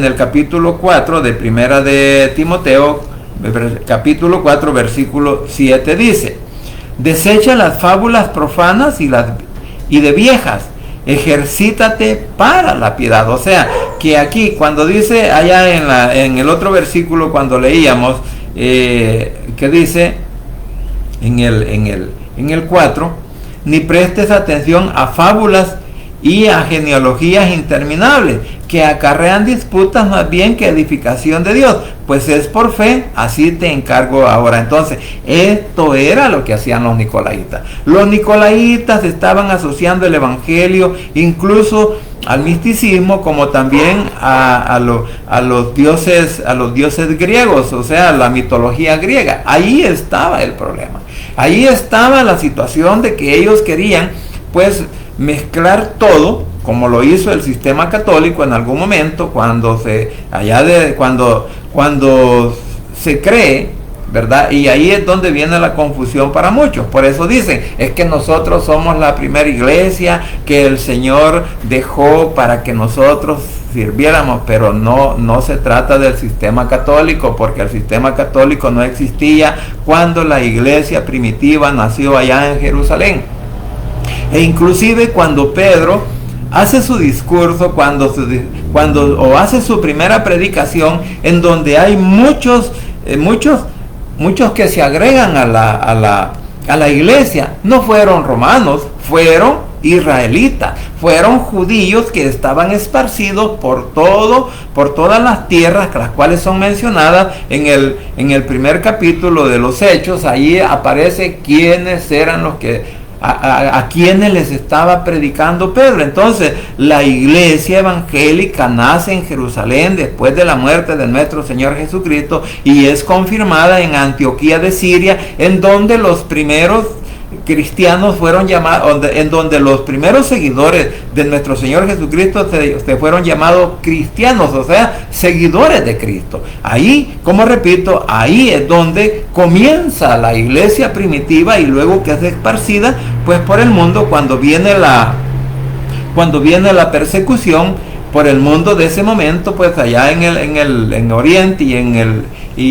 el capítulo 4 de Primera de Timoteo, capítulo 4, versículo 7 dice: desecha las fábulas profanas y de viejas, ejercítate para la piedad. O sea, que aquí cuando dice allá en el otro versículo, cuando leíamos, que dice en el 4, ni prestes atención a fábulas y a genealogías interminables, que acarrean disputas más bien que edificación de Dios, pues es por fe, así te encargo ahora. Entonces, esto era lo que hacían los nicolaitas. Los nicolaitas estaban asociando el evangelio incluso al misticismo, como también a los dioses griegos, o sea, la mitología griega. Ahí estaba el problema. Ahí estaba la situación de que ellos querían pues mezclar todo, como lo hizo el sistema católico en algún momento, cuando se cree, ¿verdad? Y ahí es donde viene la confusión para muchos. Por eso dicen, es que nosotros somos la primera iglesia que el Señor dejó para que nosotros sirviéramos, pero no se trata del sistema católico, porque el sistema católico no existía cuando la iglesia primitiva nació allá en Jerusalén. E inclusive cuando Pedro hace su discurso, cuando hace su primera predicación, en donde hay muchos que se agregan a la iglesia, no fueron romanos, fueron israelitas, fueron judíos que estaban esparcidos por todas las tierras, las cuales son mencionadas en el primer capítulo de los Hechos. Ahí aparece quiénes eran los que a quienes les estaba predicando Pedro. Entonces, la iglesia evangélica nace en Jerusalén después de la muerte de nuestro Señor Jesucristo y es confirmada en Antioquía de Siria, en donde los primeros cristianos fueron llamados, en donde los primeros seguidores de nuestro Señor Jesucristo se fueron llamados cristianos, o sea, seguidores de Cristo. Ahí, como repito, ahí es donde comienza la iglesia primitiva y luego que es esparcida pues por el mundo cuando viene la persecución por el mundo de ese momento, pues allá en Oriente y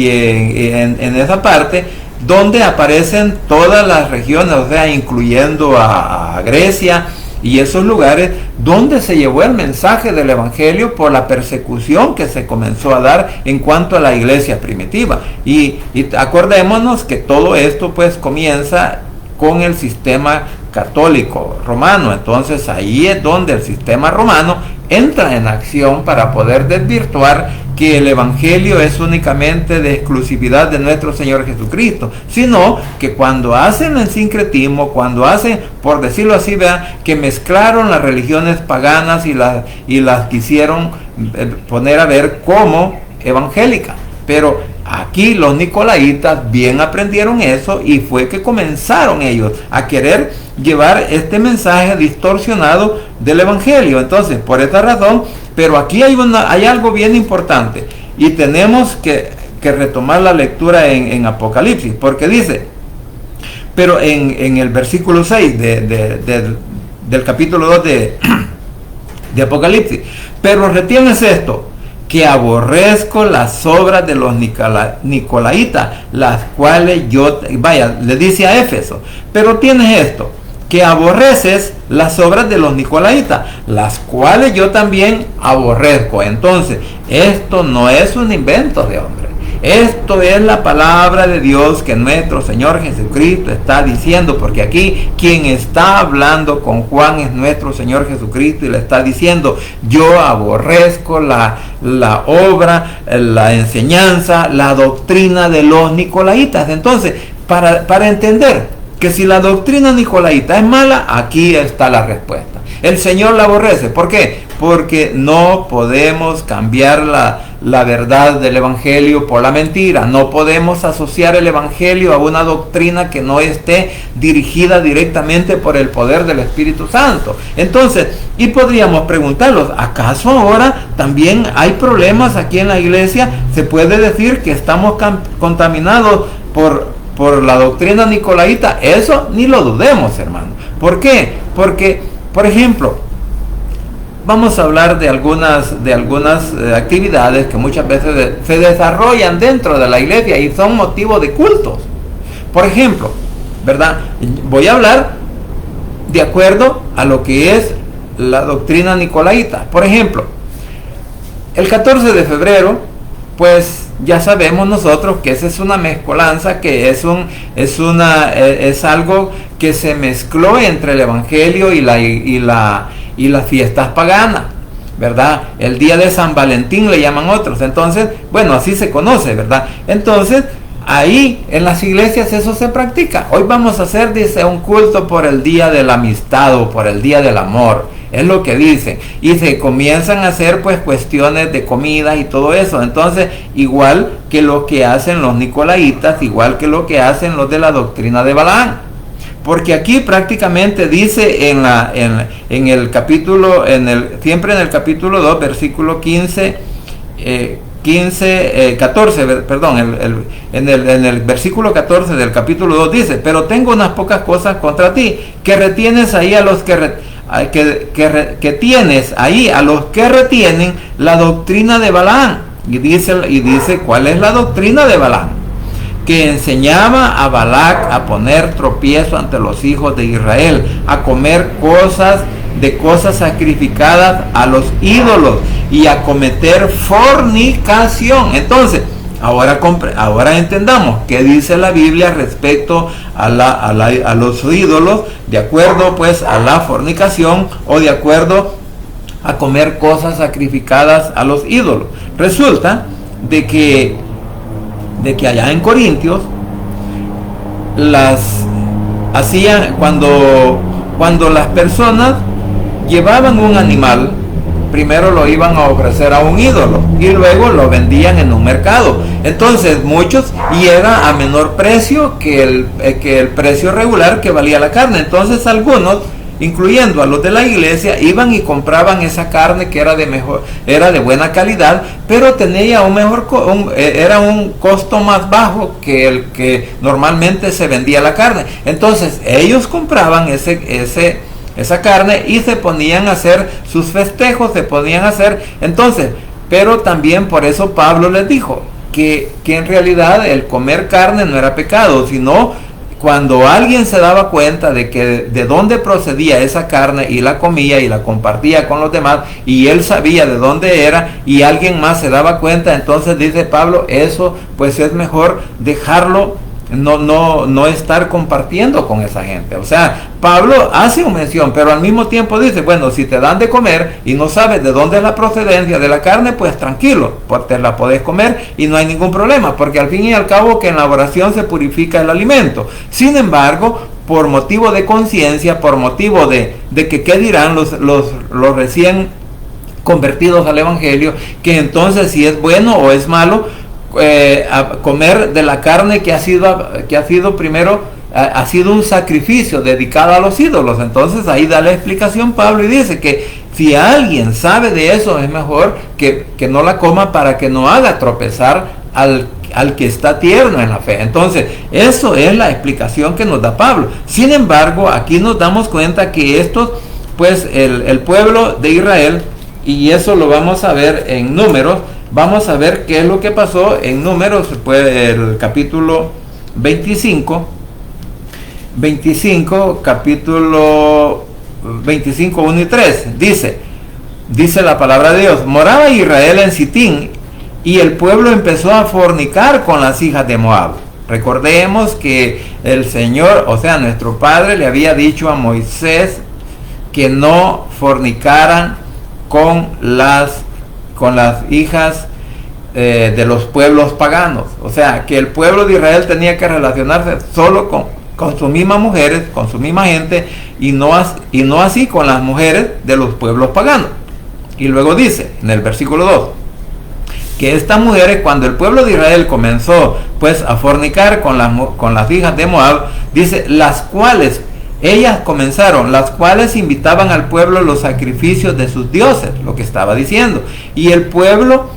en esa parte donde aparecen todas las regiones, o sea, incluyendo a Grecia y esos lugares donde se llevó el mensaje del evangelio por la persecución que se comenzó a dar en cuanto a la iglesia primitiva. Y acordémonos que todo esto pues comienza con el sistema católico romano. Entonces ahí es donde el sistema romano entra en acción para poder desvirtuar que el evangelio es únicamente de exclusividad de nuestro Señor Jesucristo, sino que cuando hacen el sincretismo, cuando hacen, por decirlo así, vean, que mezclaron las religiones paganas y las quisieron poner a ver como evangélicas. Pero aquí los nicolaitas bien aprendieron eso y fue que comenzaron ellos a querer llevar este mensaje distorsionado del evangelio. Entonces, por esta razón, pero aquí hay algo bien importante y tenemos que retomar la lectura en Apocalipsis, porque dice, pero en el versículo 6 del capítulo 2 de Apocalipsis, pero retienes esto, que aborrezco las obras de los nicolaitas, las cuales le dice a Éfeso, pero tienes esto, que aborreces las obras de los nicolaitas, las cuales yo también aborrezco. Entonces, esto no es un invento de hombre. Esto es la palabra de Dios que nuestro Señor Jesucristo está diciendo, porque aquí quien está hablando con Juan es nuestro Señor Jesucristo y le está diciendo, yo aborrezco la obra, la enseñanza, la doctrina de los nicolaitas. Entonces, para entender que si la doctrina nicolaita es mala, aquí está la respuesta. El Señor la aborrece. ¿Por qué? Porque no podemos cambiar la verdad del evangelio por la mentira. No podemos asociar el evangelio a una doctrina que no esté dirigida directamente por el poder del Espíritu Santo. Entonces, y podríamos preguntarlos, ¿acaso ahora también hay problemas aquí en la iglesia? ¿Se puede decir que estamos contaminados por la doctrina nicolaita? Eso ni lo dudemos, hermano. ¿Por qué? Porque, por ejemplo, vamos a hablar de algunas actividades que muchas veces se desarrollan dentro de la iglesia y son motivo de cultos. Por ejemplo, ¿verdad? Voy a hablar de acuerdo a lo que es la doctrina nicolaita. Por ejemplo, el 14 de febrero, pues ya sabemos nosotros que esa es una mezcolanza, que es algo que se mezcló entre el evangelio y las fiestas paganas, ¿verdad? El día de San Valentín le llaman otros. Entonces, bueno, así se conoce, ¿verdad? Entonces, ahí en las iglesias eso se practica. Hoy vamos a hacer, dice, un culto por el día de la amistad o por el día del amor. Es lo que dicen. Y se comienzan a hacer pues cuestiones de comida y todo eso. Entonces, igual que lo que hacen los nicolaitas, igual que lo que hacen los de la doctrina de Balaam. Porque aquí prácticamente dice siempre en el capítulo 2, versículo 14, en el versículo 14 del capítulo 2 dice, pero tengo unas pocas cosas contra ti, que retienes ahí a los que tienes ahí a los que retienen la doctrina de Balaam. Y dice cuál es la doctrina de Balaam, que enseñaba a Balac a poner tropiezo ante los hijos de Israel, a comer cosas sacrificadas a los ídolos y a cometer fornicación. Entonces, Ahora entendamos qué dice la Biblia respecto a los ídolos, de acuerdo pues a la fornicación o de acuerdo a comer cosas sacrificadas a los ídolos. Resulta de que allá en Corintios las hacían cuando las personas llevaban un animal, primero lo iban a ofrecer a un ídolo y luego lo vendían en un mercado. Entonces muchos, y era a menor precio que el precio regular que valía la carne. Entonces algunos, incluyendo a los de la iglesia, iban y compraban esa carne que era de buena calidad, pero tenía era un costo más bajo que el que normalmente se vendía la carne. Entonces ellos compraban esa carne y se ponían a hacer sus festejos, entonces, pero también por eso Pablo les dijo que en realidad el comer carne no era pecado, sino cuando alguien se daba cuenta de dónde procedía esa carne y la comía y la compartía con los demás, y él sabía de dónde era y alguien más se daba cuenta, entonces dice Pablo, eso pues es mejor dejarlo, no estar compartiendo con esa gente. O sea, Pablo hace una mención, pero al mismo tiempo dice, bueno, si te dan de comer y no sabes de dónde es la procedencia de la carne, pues tranquilo, pues te la podés comer y no hay ningún problema, porque al fin y al cabo que en la oración se purifica el alimento. Sin embargo, por motivo de conciencia, por motivo de que qué dirán los recién convertidos al evangelio, que entonces si es bueno o es malo a comer de la carne que ha sido primero, ha sido un sacrificio dedicado a los ídolos. Entonces ahí da la explicación Pablo y dice que si alguien sabe de eso, es mejor que no la coma para que no haga tropezar al que está tierno en la fe. Entonces eso es la explicación que nos da Pablo. Sin embargo, aquí nos damos cuenta que estos, pues el pueblo de Israel, y eso lo vamos a ver en Números. Vamos a ver qué es lo que pasó en Números, pues el capítulo 25, capítulo 25, 1 y 3. Dice la palabra de Dios: moraba Israel en Sitín, y el pueblo empezó a fornicar con las hijas de Moab. Recordemos que el Señor, o sea, nuestro Padre, le había dicho a Moisés que no fornicaran con las hijas de los pueblos paganos. O sea, que el pueblo de Israel tenía que relacionarse solo con sus mismas mujeres, con su misma gente, y no así con las mujeres de los pueblos paganos. Y luego dice, en el versículo 2, que estas mujeres, cuando el pueblo de Israel comenzó pues a fornicar con las hijas de Moab, dice, las cuales invitaban al pueblo los sacrificios de sus dioses, lo que estaba diciendo, y el pueblo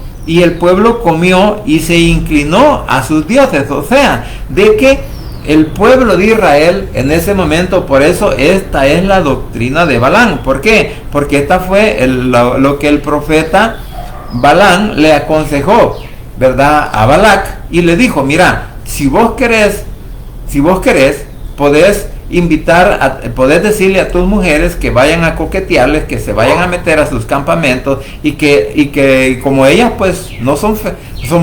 comió y se inclinó a sus dioses. O sea, de que el pueblo de Israel en ese momento, por eso esta es la doctrina de Balaam. ¿Por qué? Porque esta fue lo que el profeta Balaam le aconsejó, ¿verdad?, a Balac, y le dijo, mira, si vos querés, podés podés decirle a tus mujeres que vayan a coquetearles, que se vayan a meter a sus campamentos, y que como ellas pues no son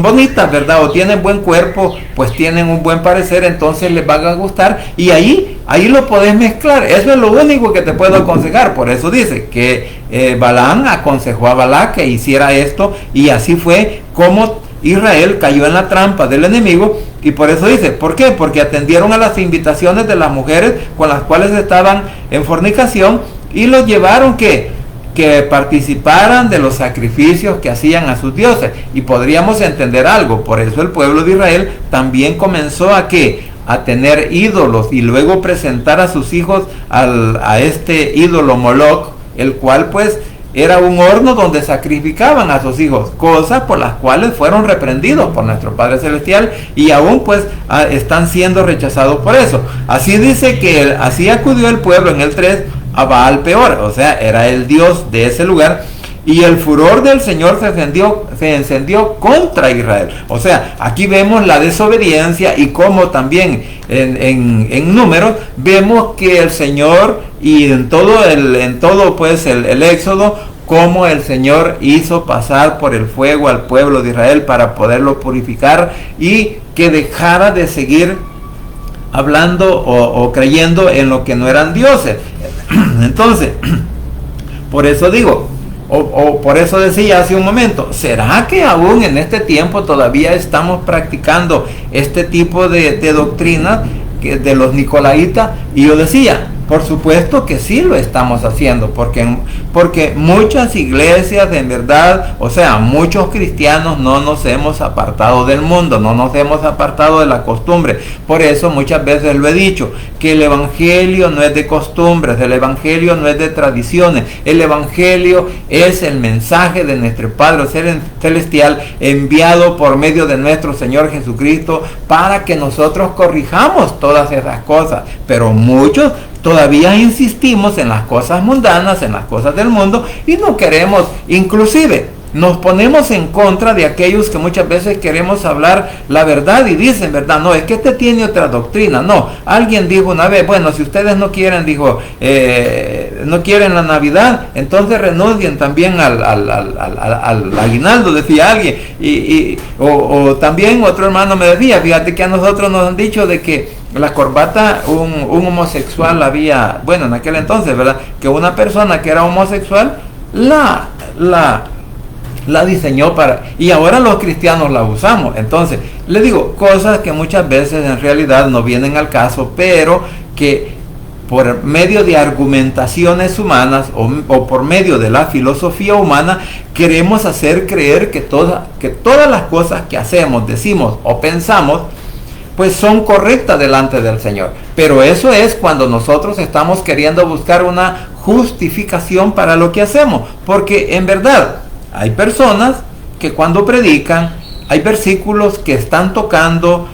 bonitas, ¿verdad?, o tienen buen cuerpo, pues tienen un buen parecer, entonces les van a gustar, y ahí lo podés mezclar. Eso es lo único que te puedo aconsejar. Por eso dice que Balaam aconsejó a Balac que hiciera esto, y así fue como Israel cayó en la trampa del enemigo. Y por eso dice, ¿por qué? Porque atendieron a las invitaciones de las mujeres con las cuales estaban en fornicación, y los llevaron que participaran de los sacrificios que hacían a sus dioses. Y podríamos entender algo, por eso el pueblo de Israel también comenzó a tener ídolos, y luego presentar a sus hijos a este ídolo Moloch, el cual pues era un horno donde sacrificaban a sus hijos, cosas por las cuales fueron reprendidos por nuestro Padre Celestial, y aún pues están siendo rechazados por eso. Así dice que así acudió el pueblo en el 3 a Baal Peor, o sea, era el dios de ese lugar, y el furor del Señor se encendió contra Israel. O sea, aquí vemos la desobediencia, y como también en Números vemos que el Señor, y en todo pues el Éxodo, cómo el Señor hizo pasar por el fuego al pueblo de Israel para poderlo purificar y que dejara de seguir hablando o creyendo en lo que no eran dioses. Entonces, por eso digo, por eso decía hace un momento, ¿será que aún en este tiempo todavía estamos practicando este tipo de doctrina de los nicolaitas? Y yo decía, por supuesto que sí lo estamos haciendo, porque muchas iglesias, en verdad, o sea, muchos cristianos no nos hemos apartado del mundo, no nos hemos apartado de la costumbre. Por eso muchas veces lo he dicho, que el evangelio no es de costumbres, el evangelio no es de tradiciones, el evangelio es el mensaje de nuestro Padre Celestial enviado por medio de nuestro Señor Jesucristo para que nosotros corrijamos todas esas cosas. Pero muchos todavía insistimos en las cosas mundanas, en las cosas del mundo, y no queremos, inclusive nos ponemos en contra de aquellos que muchas veces queremos hablar la verdad y dicen, ¿verdad? No, es que este tiene otra doctrina. No, alguien dijo una vez, bueno, si ustedes no quieren, no quieren la Navidad, entonces renuncien también al aguinaldo, decía alguien. O también otro hermano me decía, fíjate que a nosotros nos han dicho de que la corbata, un homosexual había, bueno, en aquel entonces, ¿verdad? Que una persona que era homosexual la diseñó y ahora los cristianos la usamos. Entonces, le digo, cosas que muchas veces en realidad no vienen al caso, pero que por medio de argumentaciones humanas o por medio de la filosofía humana queremos hacer creer que todas las cosas que hacemos, decimos o pensamos pues son correctas delante del Señor. Pero eso es cuando nosotros estamos queriendo buscar una justificación para lo que hacemos, porque en verdad hay personas que cuando predican, hay versículos que están tocando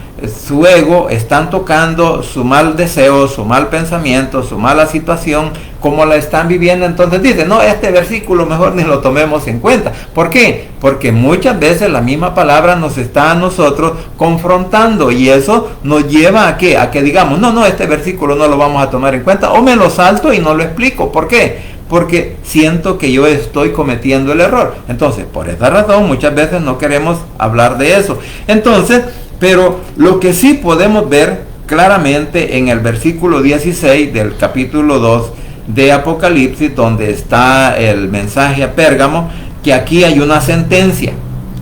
su ego, están tocando su mal deseo, su mal pensamiento, su mala situación, como la están viviendo. Entonces dicen, no, este versículo mejor ni lo tomemos en cuenta. ¿Por qué? Porque muchas veces la misma palabra nos está a nosotros confrontando, y eso nos lleva a que digamos, no, este versículo no lo vamos a tomar en cuenta, o me lo salto y no lo explico. ¿Por qué? Porque siento que yo estoy cometiendo el error. Entonces, por esa razón, muchas veces no queremos hablar de eso. Entonces, pero lo que sí podemos ver claramente en el versículo 16 del capítulo 2 de Apocalipsis, donde está el mensaje a Pérgamo, que aquí hay una sentencia.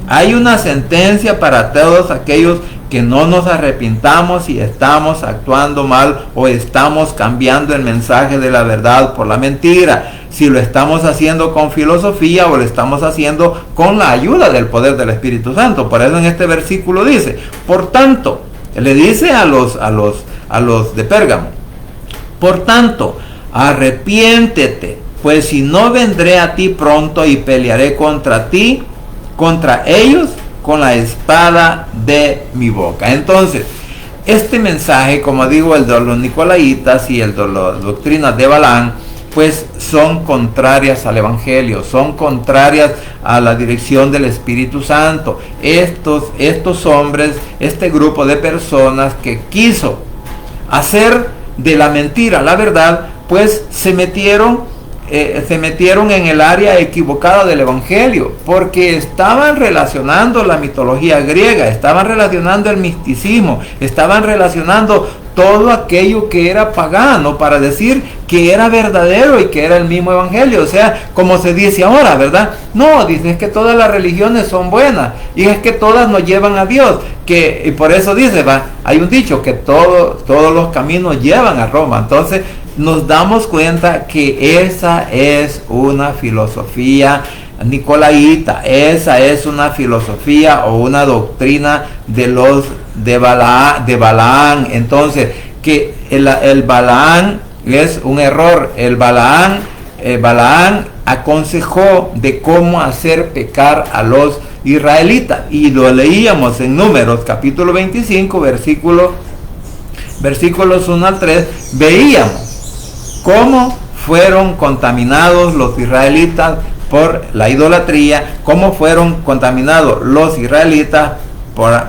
Hay una sentencia para todos aquellos que no nos arrepintamos y estamos actuando mal o estamos cambiando el mensaje de la verdad por la mentira. Si lo estamos haciendo con filosofía o lo estamos haciendo con la ayuda del poder del Espíritu Santo. Por eso en este versículo dice, por tanto, le dice a los de Pérgamo, por tanto, arrepiéntete, pues si no vendré a ti pronto y pelearé contra ti, contra ellos, con la espada de mi boca. Entonces, este mensaje, como digo, el de los nicolaitas y el de las doctrinas de Balaam, pues son contrarias al evangelio, son contrarias a la dirección del Espíritu Santo. Estos hombres, este grupo de personas que quiso hacer de la mentira la verdad, pues se metieron en el área equivocada del evangelio, porque estaban relacionando la mitología griega, estaban relacionando el misticismo, estaban relacionando todo aquello que era pagano para decir que era verdadero y que era el mismo evangelio. O sea, como se dice ahora, ¿verdad? No, dicen que todas las religiones son buenas y es que todas nos llevan a Dios, y por eso dice, hay un dicho que todos los caminos llevan a Roma. Entonces nos damos cuenta que esa es una filosofía nicolaíta, esa es una filosofía o una doctrina de Balaam. Entonces, que el Balaam es un error. Balaam aconsejó de cómo hacer pecar a los israelitas, y lo leíamos en Números capítulo 25 versículos 1 al 3. Veíamos cómo fueron contaminados los israelitas por la idolatría, cómo fueron contaminados los israelitas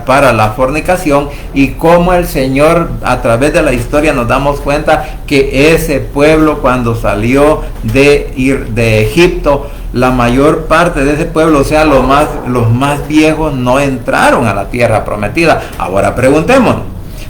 para la fornicación, y cómo el Señor a través de la historia nos damos cuenta que ese pueblo, cuando salió de Egipto, la mayor parte de ese pueblo, o sea, los más viejos, no entraron a la tierra prometida. Ahora preguntémonos,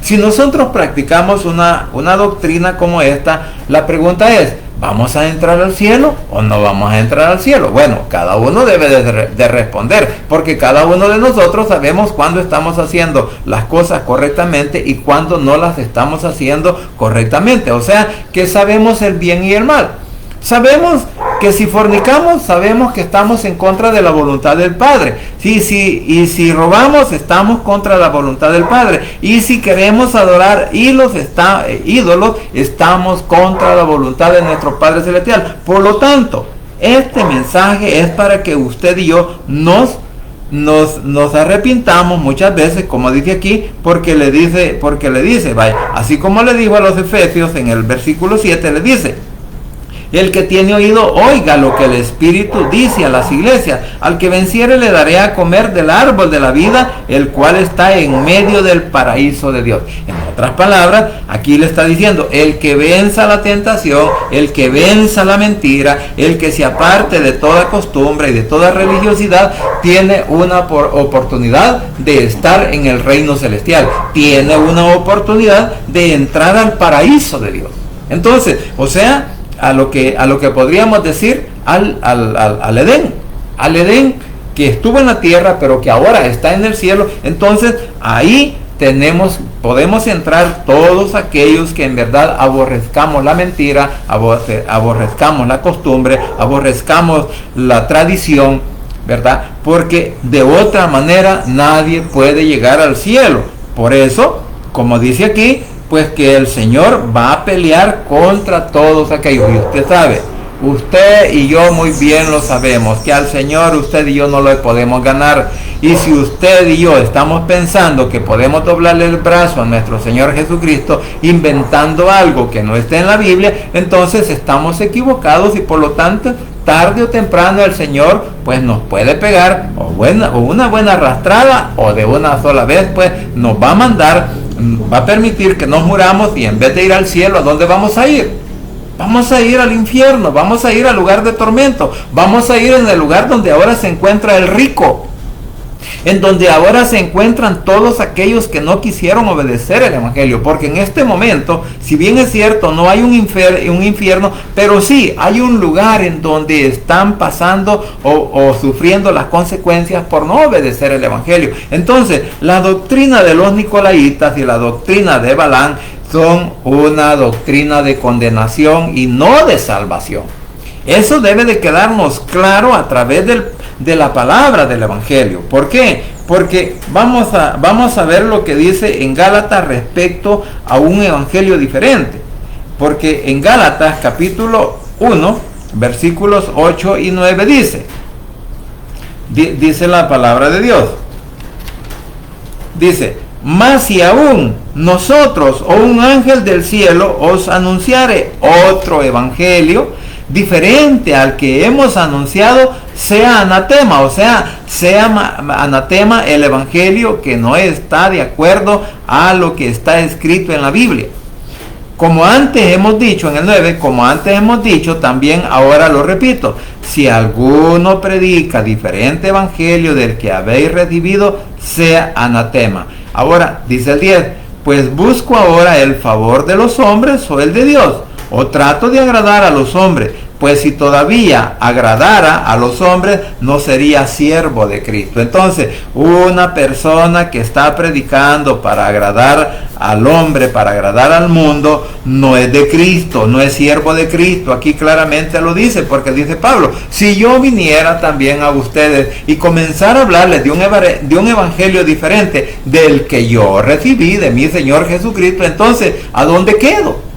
si nosotros practicamos una doctrina como esta, la pregunta es: ¿vamos a entrar al cielo o no vamos a entrar al cielo? Bueno, cada uno debe de responder, porque cada uno de nosotros sabemos cuándo estamos haciendo las cosas correctamente y cuándo no las estamos haciendo correctamente. O sea, que sabemos el bien y el mal. Sabemos que si fornicamos, sabemos que estamos en contra de la voluntad del Padre. Y si robamos, estamos contra la voluntad del Padre. Y si queremos adorar ídolos, estamos contra la voluntad de nuestro Padre Celestial. Por lo tanto, este mensaje es para que usted y yo nos arrepintamos muchas veces, como dice aquí, porque le dice, vaya, así como le dijo a los Efesios en el versículo 7, le dice: el que tiene oído, oiga lo que el Espíritu dice a las iglesias. Al que venciere le daré a comer del árbol de la vida, el cual está en medio del paraíso de Dios. En otras palabras, aquí le está diciendo: el que venza la tentación, el que venza la mentira, el que se aparte de toda costumbre y de toda religiosidad, tiene una oportunidad de estar en el reino celestial. Tiene una oportunidad de entrar al paraíso de Dios. Entonces, o sea, a lo que podríamos decir al Edén, que estuvo en la tierra pero que ahora está en el cielo. Entonces ahí podemos entrar todos aquellos que en verdad aborrezcamos la mentira, aborrezcamos la costumbre, aborrezcamos la tradición, ¿verdad? Porque de otra manera nadie puede llegar al cielo. Por eso, como dice aquí, pues que el Señor va a pelear contra todos aquellos. Y usted sabe, usted y yo muy bien lo sabemos, que al Señor usted y yo no le podemos ganar. Y si usted y yo estamos pensando que podemos doblarle el brazo a nuestro Señor Jesucristo inventando algo que no esté en la Biblia, entonces estamos equivocados, y por lo tanto, tarde o temprano el Señor pues nos puede pegar o una buena arrastrada, o de una sola vez pues nos va a va a permitir que nos muramos, y en vez de ir al cielo, ¿a dónde vamos a ir? Vamos a ir al infierno, vamos a ir al lugar de tormento, vamos a ir en el lugar donde ahora se encuentra el rico, en donde ahora se encuentran todos aquellos que no quisieron obedecer el Evangelio. Porque en este momento, si bien es cierto, no hay un infierno, pero sí hay un lugar en donde están pasando o sufriendo las consecuencias por no obedecer el Evangelio. Entonces, la doctrina de los nicolaitas y la doctrina de Balaam son una doctrina de condenación y no de salvación. Eso debe de quedarnos claro a través de la palabra del Evangelio. ¿Por qué? Porque vamos a ver lo que dice en Gálatas respecto a un evangelio diferente. Porque en Gálatas capítulo 1, versículos 8 y 9 dice la palabra de Dios. Dice: mas si aún nosotros o un ángel del cielo os anunciare otro evangelio diferente al que hemos anunciado, sea anatema, o sea anatema el evangelio que no está de acuerdo a lo que está escrito en la Biblia. Como antes hemos dicho en el 9, como antes hemos dicho, también ahora lo repito: si alguno predica diferente evangelio del que habéis recibido, sea anatema. Ahora dice el 10: pues busco ahora el favor de los hombres o el de Dios, o trato de agradar a los hombres. Pues si todavía agradara a los hombres, no sería siervo de Cristo. Entonces, una persona que está predicando para agradar al hombre, para agradar al mundo, no es de Cristo, no es siervo de Cristo. Aquí claramente lo dice, porque dice Pablo: si yo viniera también a ustedes y comenzara a hablarles de un evangelio diferente del que yo recibí de mi Señor Jesucristo, entonces, ¿a dónde quedo?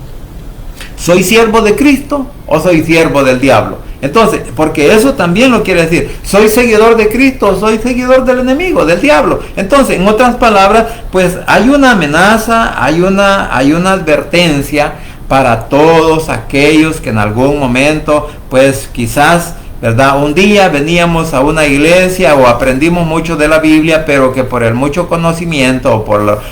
¿Soy siervo de Cristo o soy siervo del diablo? Entonces, porque eso también lo quiere decir: ¿soy seguidor de Cristo o soy seguidor del enemigo, del diablo? Entonces, en otras palabras, pues hay una amenaza, hay una advertencia para todos aquellos que en algún momento, pues quizás ¿verdad? Un día veníamos a una iglesia o aprendimos mucho de la Biblia, pero que por el mucho conocimiento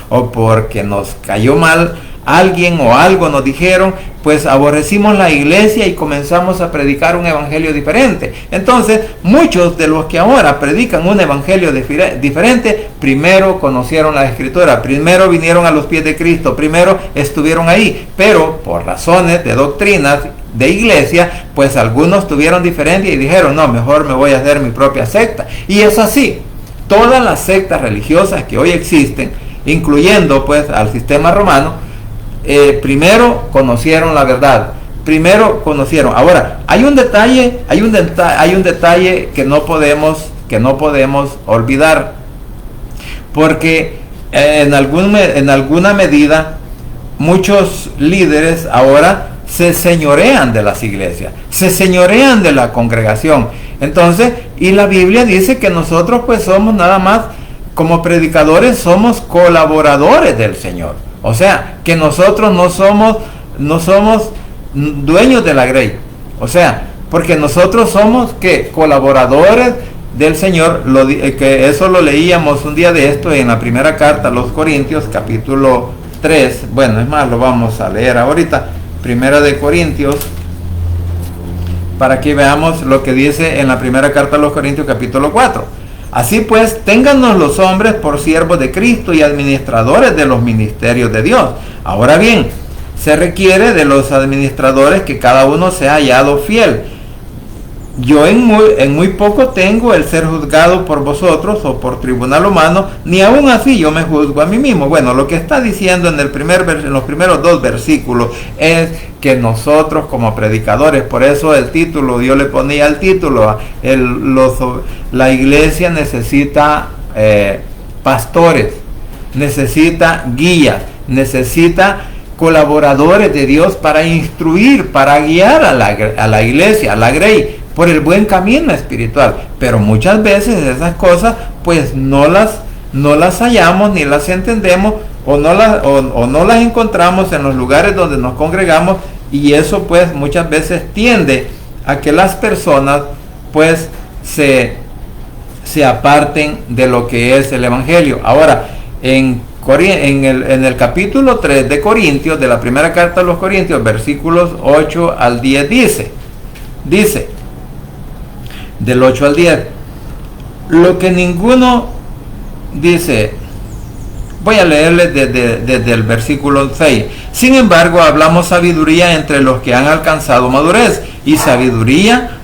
o porque nos cayó mal alguien o algo nos dijeron, pues aborrecimos la iglesia y comenzamos a predicar un evangelio diferente. Entonces, muchos de los que ahora predican un evangelio diferente, primero conocieron la Escritura, primero vinieron a los pies de Cristo, primero estuvieron ahí, pero por razones de doctrinas de iglesia, pues algunos tuvieron diferencia y dijeron, no, mejor me voy a hacer mi propia secta. Y es así, todas las sectas religiosas que hoy existen, incluyendo pues al sistema romano, primero conocieron la verdad, primero conocieron. Ahora, hay un detalle que no podemos olvidar, porque en alguna medida muchos líderes ahora se señorean de las iglesias, se señorean de la congregación. Entonces, y la Biblia dice que nosotros pues somos nada más, como predicadores, somos colaboradores del Señor. O sea, que nosotros no somos dueños de la grey. O sea, porque nosotros somos colaboradores del Señor. Que eso lo leíamos un día de esto en la primera carta a los Corintios, capítulo 3. Bueno, es más, lo vamos a leer ahorita. Primera de Corintios, para que veamos lo que dice en la primera carta a los Corintios, capítulo 4. Así pues, téngannos los hombres por siervos de Cristo y administradores de los ministerios de Dios. Ahora bien, se requiere de los administradores que cada uno sea hallado fiel. Yo en muy poco tengo el ser juzgado por vosotros o por tribunal humano, ni aún así yo me juzgo a mí mismo. Bueno, lo que está diciendo en los primeros dos versículos es que nosotros como predicadores, por eso el título, yo le ponía el título, la iglesia necesita pastores, necesita guías, necesita colaboradores de Dios para instruir, para guiar a la iglesia, a la grey, por el buen camino espiritual. Pero muchas veces esas cosas pues no las hallamos ni las entendemos o no las encontramos en los lugares donde nos congregamos, y eso pues muchas veces tiende a que las personas pues se aparten de lo que es el evangelio. Ahora, en el capítulo 3 de Corintios, de la primera carta a los Corintios, versículos 8 al 10, dice del 8 al 10, lo que ninguno dice, voy a leerles desde el versículo 6. Sin embargo, hablamos sabiduría entre los que han alcanzado madurez, y sabiduría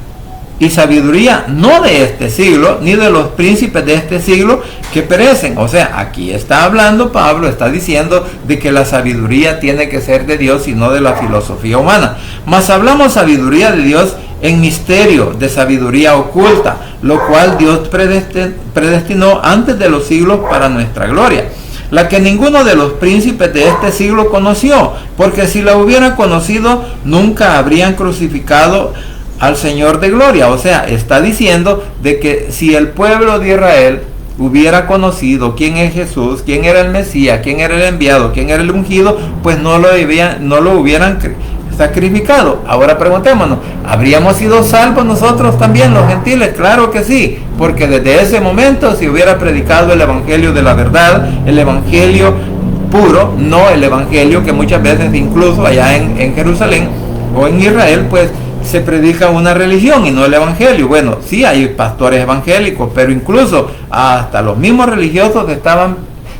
no de este siglo, ni de los príncipes de este siglo que perecen. O sea, aquí está hablando Pablo, está diciendo de que la sabiduría tiene que ser de Dios y no de la filosofía humana. Mas hablamos sabiduría de Dios en misterio, de sabiduría oculta, lo cual Dios predestinó antes de los siglos para nuestra gloria, la que ninguno de los príncipes de este siglo conoció, porque si la hubieran conocido, nunca habrían crucificado al Señor de gloria. O sea, está diciendo de que si el pueblo de Israel hubiera conocido quién es Jesús, quién era el Mesías, quién era el enviado, quién era el ungido, pues no lo hubieran sacrificado. Ahora preguntémonos, ¿habríamos sido salvos nosotros también, los gentiles? Claro que sí, porque desde ese momento, si hubiera predicado el evangelio de la verdad, el evangelio puro, no el evangelio que muchas veces incluso allá en Jerusalén o en Israel, pues se predica una religión y no el evangelio. Bueno, sí hay pastores evangélicos, pero incluso hasta los mismos religiosos estaban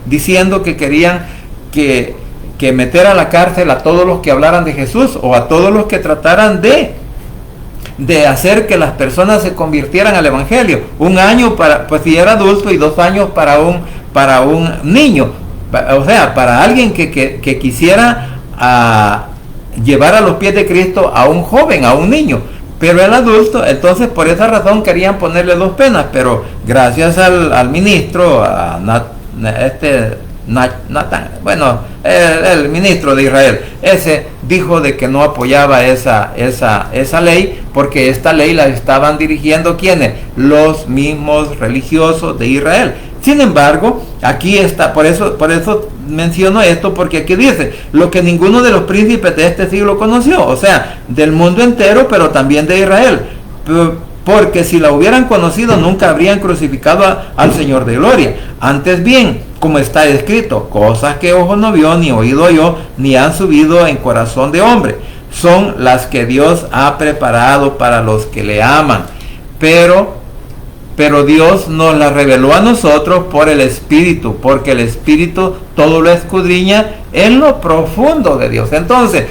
diciendo que querían que meter a la cárcel a todos los que hablaran de Jesús, o a todos los que trataran de hacer que las personas se convirtieran al evangelio. 1 año pues si era adulto, y 2 años para un niño. O sea, para alguien que quisiera llevar a los pies de Cristo a un joven, a un niño. Pero el adulto, entonces por esa razón querían ponerle 2 penas, pero gracias al ministro, a Natán, bueno, el ministro de Israel, ese dijo de que no apoyaba esa ley, porque esta ley la estaban dirigiendo ¿quiénes? Los mismos religiosos de Israel. Sin embargo, aquí está, por eso menciono esto, porque aquí dice, lo que ninguno de los príncipes de este siglo conoció, o sea, del mundo entero, pero también de Israel. porque si la hubieran conocido nunca habrían crucificado al Señor de gloria. Antes bien, como está escrito, cosas que ojo no vio, ni oído oyó, ni han subido en corazón de hombre, son las que Dios ha preparado para los que le aman. Pero Dios nos las reveló a nosotros por el Espíritu, porque el Espíritu todo lo escudriña en lo profundo de Dios. Entonces,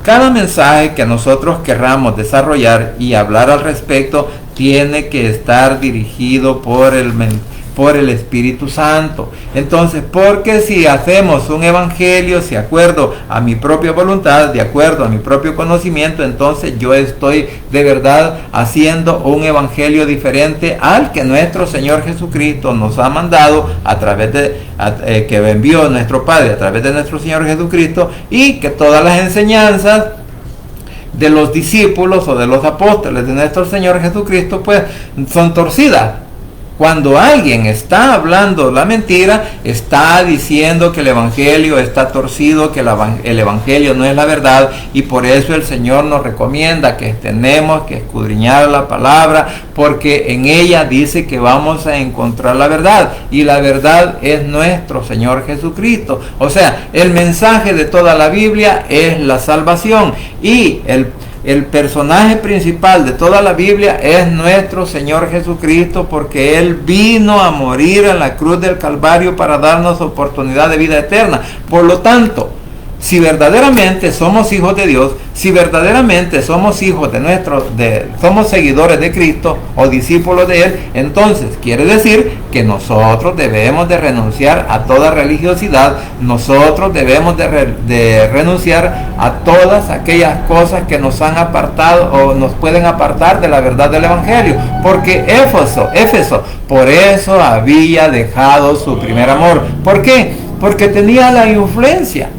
cada mensaje que nosotros querramos desarrollar y hablar al respecto, tiene que estar dirigido por el Espíritu Santo. Entonces, porque si hacemos un evangelio de acuerdo a mi propia voluntad, de acuerdo a mi propio conocimiento, entonces yo estoy de verdad haciendo un evangelio diferente al que nuestro Señor Jesucristo nos ha mandado a través que envió nuestro Padre a través de nuestro Señor Jesucristo, y que todas las enseñanzas de los discípulos o de los apóstoles de nuestro Señor Jesucristo pues son torcidas. Cuando alguien está hablando la mentira, está diciendo que el evangelio está torcido, que el evangelio no es la verdad, y por eso el Señor nos recomienda que tenemos que escudriñar la palabra, porque en ella dice que vamos a encontrar la verdad, y la verdad es nuestro Señor Jesucristo. O sea, el mensaje de toda la Biblia es la salvación, y el personaje principal de toda la Biblia es nuestro Señor Jesucristo, porque Él vino a morir en la cruz del Calvario para darnos oportunidad de vida eterna. Por lo tanto, si verdaderamente somos hijos de Dios, si verdaderamente somos hijos somos seguidores de Cristo o discípulos de Él, entonces quiere decir que nosotros debemos de renunciar a toda religiosidad, nosotros debemos de renunciar a todas aquellas cosas que nos han apartado o nos pueden apartar de la verdad del Evangelio, porque Éfeso, por eso había dejado su primer amor. ¿Por qué? Porque tenía la influencia.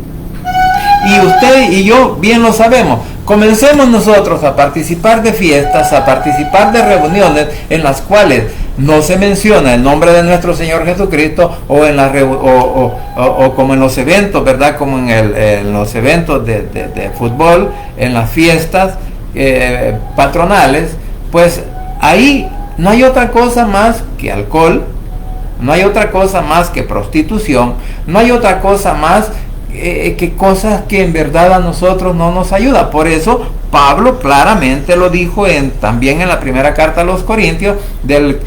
Y usted y yo bien lo sabemos. Comencemos nosotros a participar de fiestas, a participar de reuniones en las cuales no se menciona el nombre de nuestro Señor Jesucristo, o como en los eventos, ¿verdad? Como en los eventos de fútbol, en las fiestas patronales, pues ahí no hay otra cosa más que alcohol, no hay otra cosa más que prostitución, no hay otra cosa más que cosas que en verdad a nosotros no nos ayuda. Por eso Pablo claramente lo dijo también en la primera carta a los Corintios del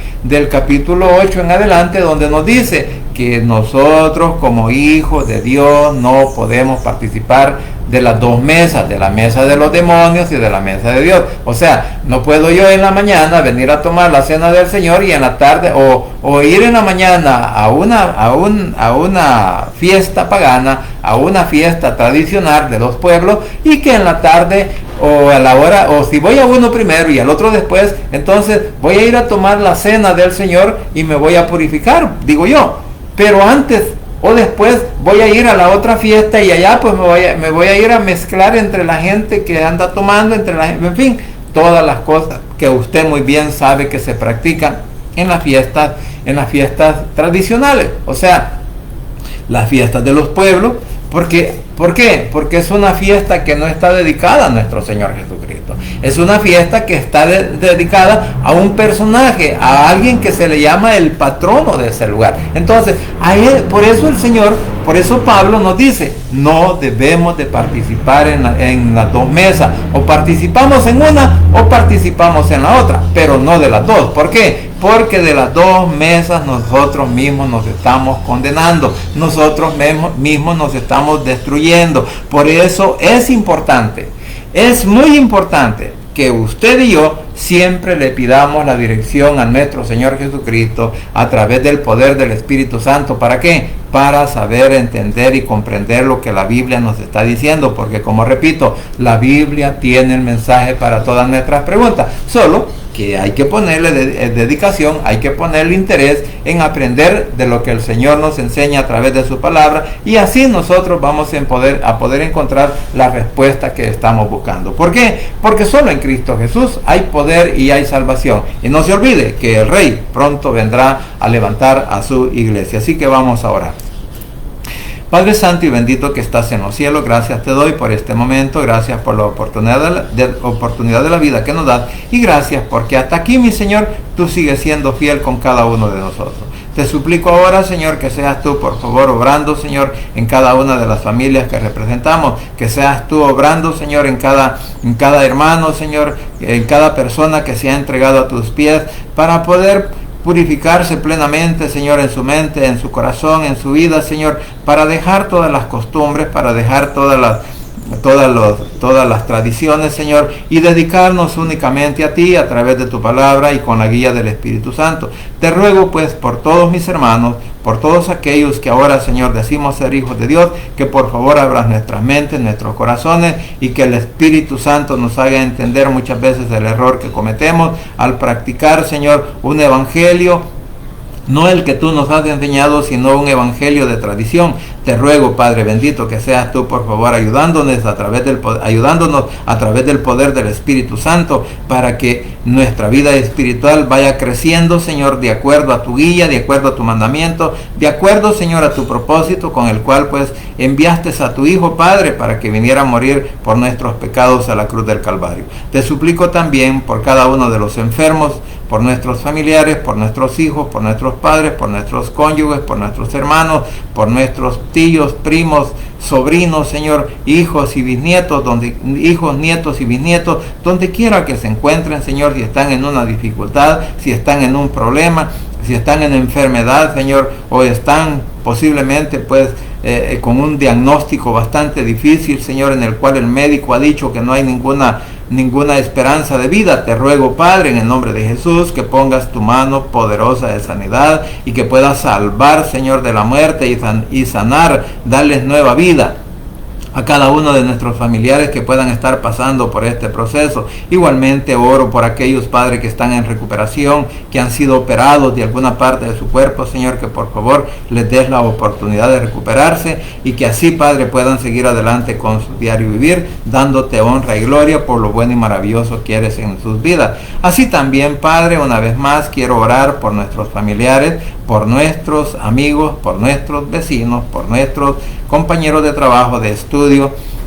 capítulo 8 en adelante, donde nos dice que nosotros como hijos de Dios no podemos participar de las dos mesas, de la mesa de los demonios y de la mesa de Dios. O sea, no puedo yo en la mañana venir a tomar la cena del Señor y en la tarde, o ir en la mañana a una fiesta pagana, a una fiesta tradicional de los pueblos, y que en la tarde o a la hora, o si voy a uno primero y al otro después, entonces voy a ir a tomar la cena del Señor y me voy a purificar, digo yo. Pero antes o después voy a ir a la otra fiesta y allá pues me voy a ir a mezclar entre la gente que anda tomando, en fin, todas las cosas que usted muy bien sabe que se practican en las fiestas tradicionales, o sea, las fiestas de los pueblos. ¿Por qué? Porque es una fiesta que no está dedicada a nuestro Señor Jesucristo. Es una fiesta que está dedicada a un personaje, a alguien que se le llama el patrono de ese lugar. Entonces, por eso Pablo nos dice, no debemos de participar en las dos mesas. O participamos en una o participamos en la otra, pero no de las dos. ¿Por qué? Porque de las dos mesas nosotros mismos nos estamos condenando, nosotros mismos nos estamos destruyendo. Por eso es muy importante que usted y yo siempre le pidamos la dirección a nuestro Señor Jesucristo a través del poder del Espíritu Santo. ¿Para qué? Para saber entender y comprender lo que la Biblia nos está diciendo, porque como repito, la Biblia tiene el mensaje para todas nuestras preguntas, solo que hay que ponerle dedicación, hay que ponerle interés en aprender de lo que el Señor nos enseña a través de su palabra, y así nosotros vamos a poder encontrar la respuesta que estamos buscando. ¿Por qué? Porque solo en Cristo Jesús hay poder y hay salvación. Y no se olvide que el Rey pronto vendrá a levantar a su iglesia. Así que vamos a orar. Padre Santo y bendito que estás en los cielos, gracias te doy por este momento, gracias por la oportunidad de la vida que nos das, y gracias porque hasta aquí, mi Señor, tú sigues siendo fiel con cada uno de nosotros. Te suplico ahora, Señor, que seas tú, por favor, obrando, Señor, en cada una de las familias que representamos, que seas tú obrando, Señor, en cada hermano, Señor, en cada persona que se ha entregado a tus pies, para poder purificarse plenamente, Señor, en su mente, en su corazón, en su vida, Señor, para dejar todas las costumbres, para dejar todas las tradiciones, Señor, y dedicarnos únicamente a ti a través de tu palabra y con la guía del Espíritu Santo. Te ruego pues por todos mis hermanos, por todos aquellos que ahora, Señor, decimos ser hijos de Dios, que por favor abras nuestras mentes, nuestros corazones, y que el Espíritu Santo nos haga entender muchas veces el error que cometemos al practicar, Señor, un evangelio, no el que tú nos has enseñado, sino un evangelio de tradición. Te ruego, Padre bendito, que seas tú, por favor, ayudándonos a través del poder del Espíritu Santo, para que nuestra vida espiritual vaya creciendo, Señor, de acuerdo a tu guía, de acuerdo a tu mandamiento, de acuerdo, Señor, a tu propósito, con el cual, pues, enviaste a tu Hijo, Padre, para que viniera a morir por nuestros pecados a la cruz del Calvario. Te suplico también por cada uno de los enfermos, por nuestros familiares, por nuestros hijos, por nuestros padres, por nuestros cónyuges, por nuestros hermanos, por nuestros tíos, primos, sobrinos, Señor, hijos y bisnietos, hijos, nietos y bisnietos, donde quiera que se encuentren, Señor, si están en una dificultad, si están en un problema, si están en enfermedad, Señor, o están posiblemente, pues, con un diagnóstico bastante difícil, Señor, en el cual el médico ha dicho que no hay ninguna esperanza de vida. Te ruego, Padre, en el nombre de Jesús, que pongas tu mano poderosa de sanidad y que puedas salvar, Señor, de la muerte y sanar, darles nueva vida a cada uno de nuestros familiares que puedan estar pasando por este proceso. Igualmente oro por aquellos, Padre, que están en recuperación, que han sido operados de alguna parte de su cuerpo, Señor, que por favor les des la oportunidad de recuperarse y que así, Padre, puedan seguir adelante con su diario vivir, dándote honra y gloria por lo bueno y maravilloso que eres en sus vidas. Así también, Padre, una vez más quiero orar por nuestros familiares, por nuestros amigos, por nuestros vecinos, por nuestros compañeros de trabajo, de estudio,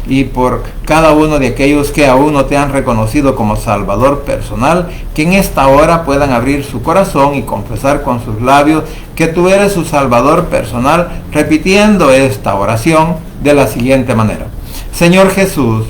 y por cada uno de aquellos que aún no te han reconocido como Salvador personal, que en esta hora puedan abrir su corazón y confesar con sus labios que tú eres su Salvador personal, repitiendo esta oración de la siguiente manera: Señor Jesús,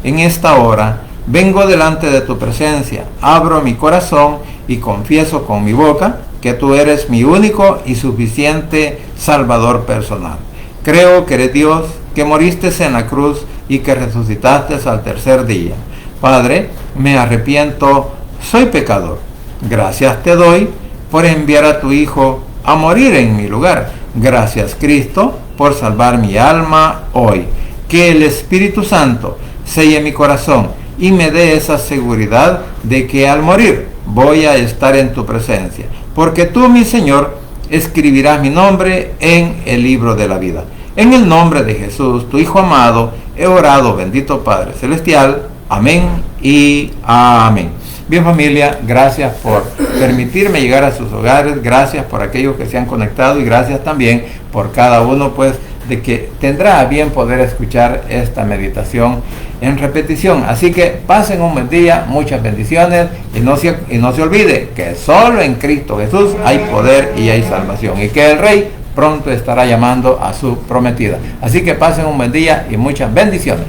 en esta hora vengo delante de tu presencia, abro mi corazón y confieso con mi boca que tú eres mi único y suficiente Salvador personal. Creo que eres Dios, que moriste en la cruz y que resucitaste al tercer día. Padre, me arrepiento, soy pecador. Gracias te doy por enviar a tu Hijo a morir en mi lugar. Gracias, Cristo, por salvar mi alma hoy. Que el Espíritu Santo selle mi corazón y me dé esa seguridad de que al morir voy a estar en tu presencia, porque tú, mi Señor, escribirás mi nombre en el libro de la vida. En el nombre de Jesús, tu Hijo amado, he orado, bendito Padre Celestial. Amén y amén. Bien, familia, gracias por permitirme llegar a sus hogares, gracias por aquellos que se han conectado y gracias también por cada uno, pues, de que tendrá a bien poder escuchar esta meditación en repetición. Así que pasen un buen día, muchas bendiciones, y no se olvide que solo en Cristo Jesús hay poder y hay salvación, y que el Rey pronto estará llamando a su prometida. Así que pasen un buen día y muchas bendiciones.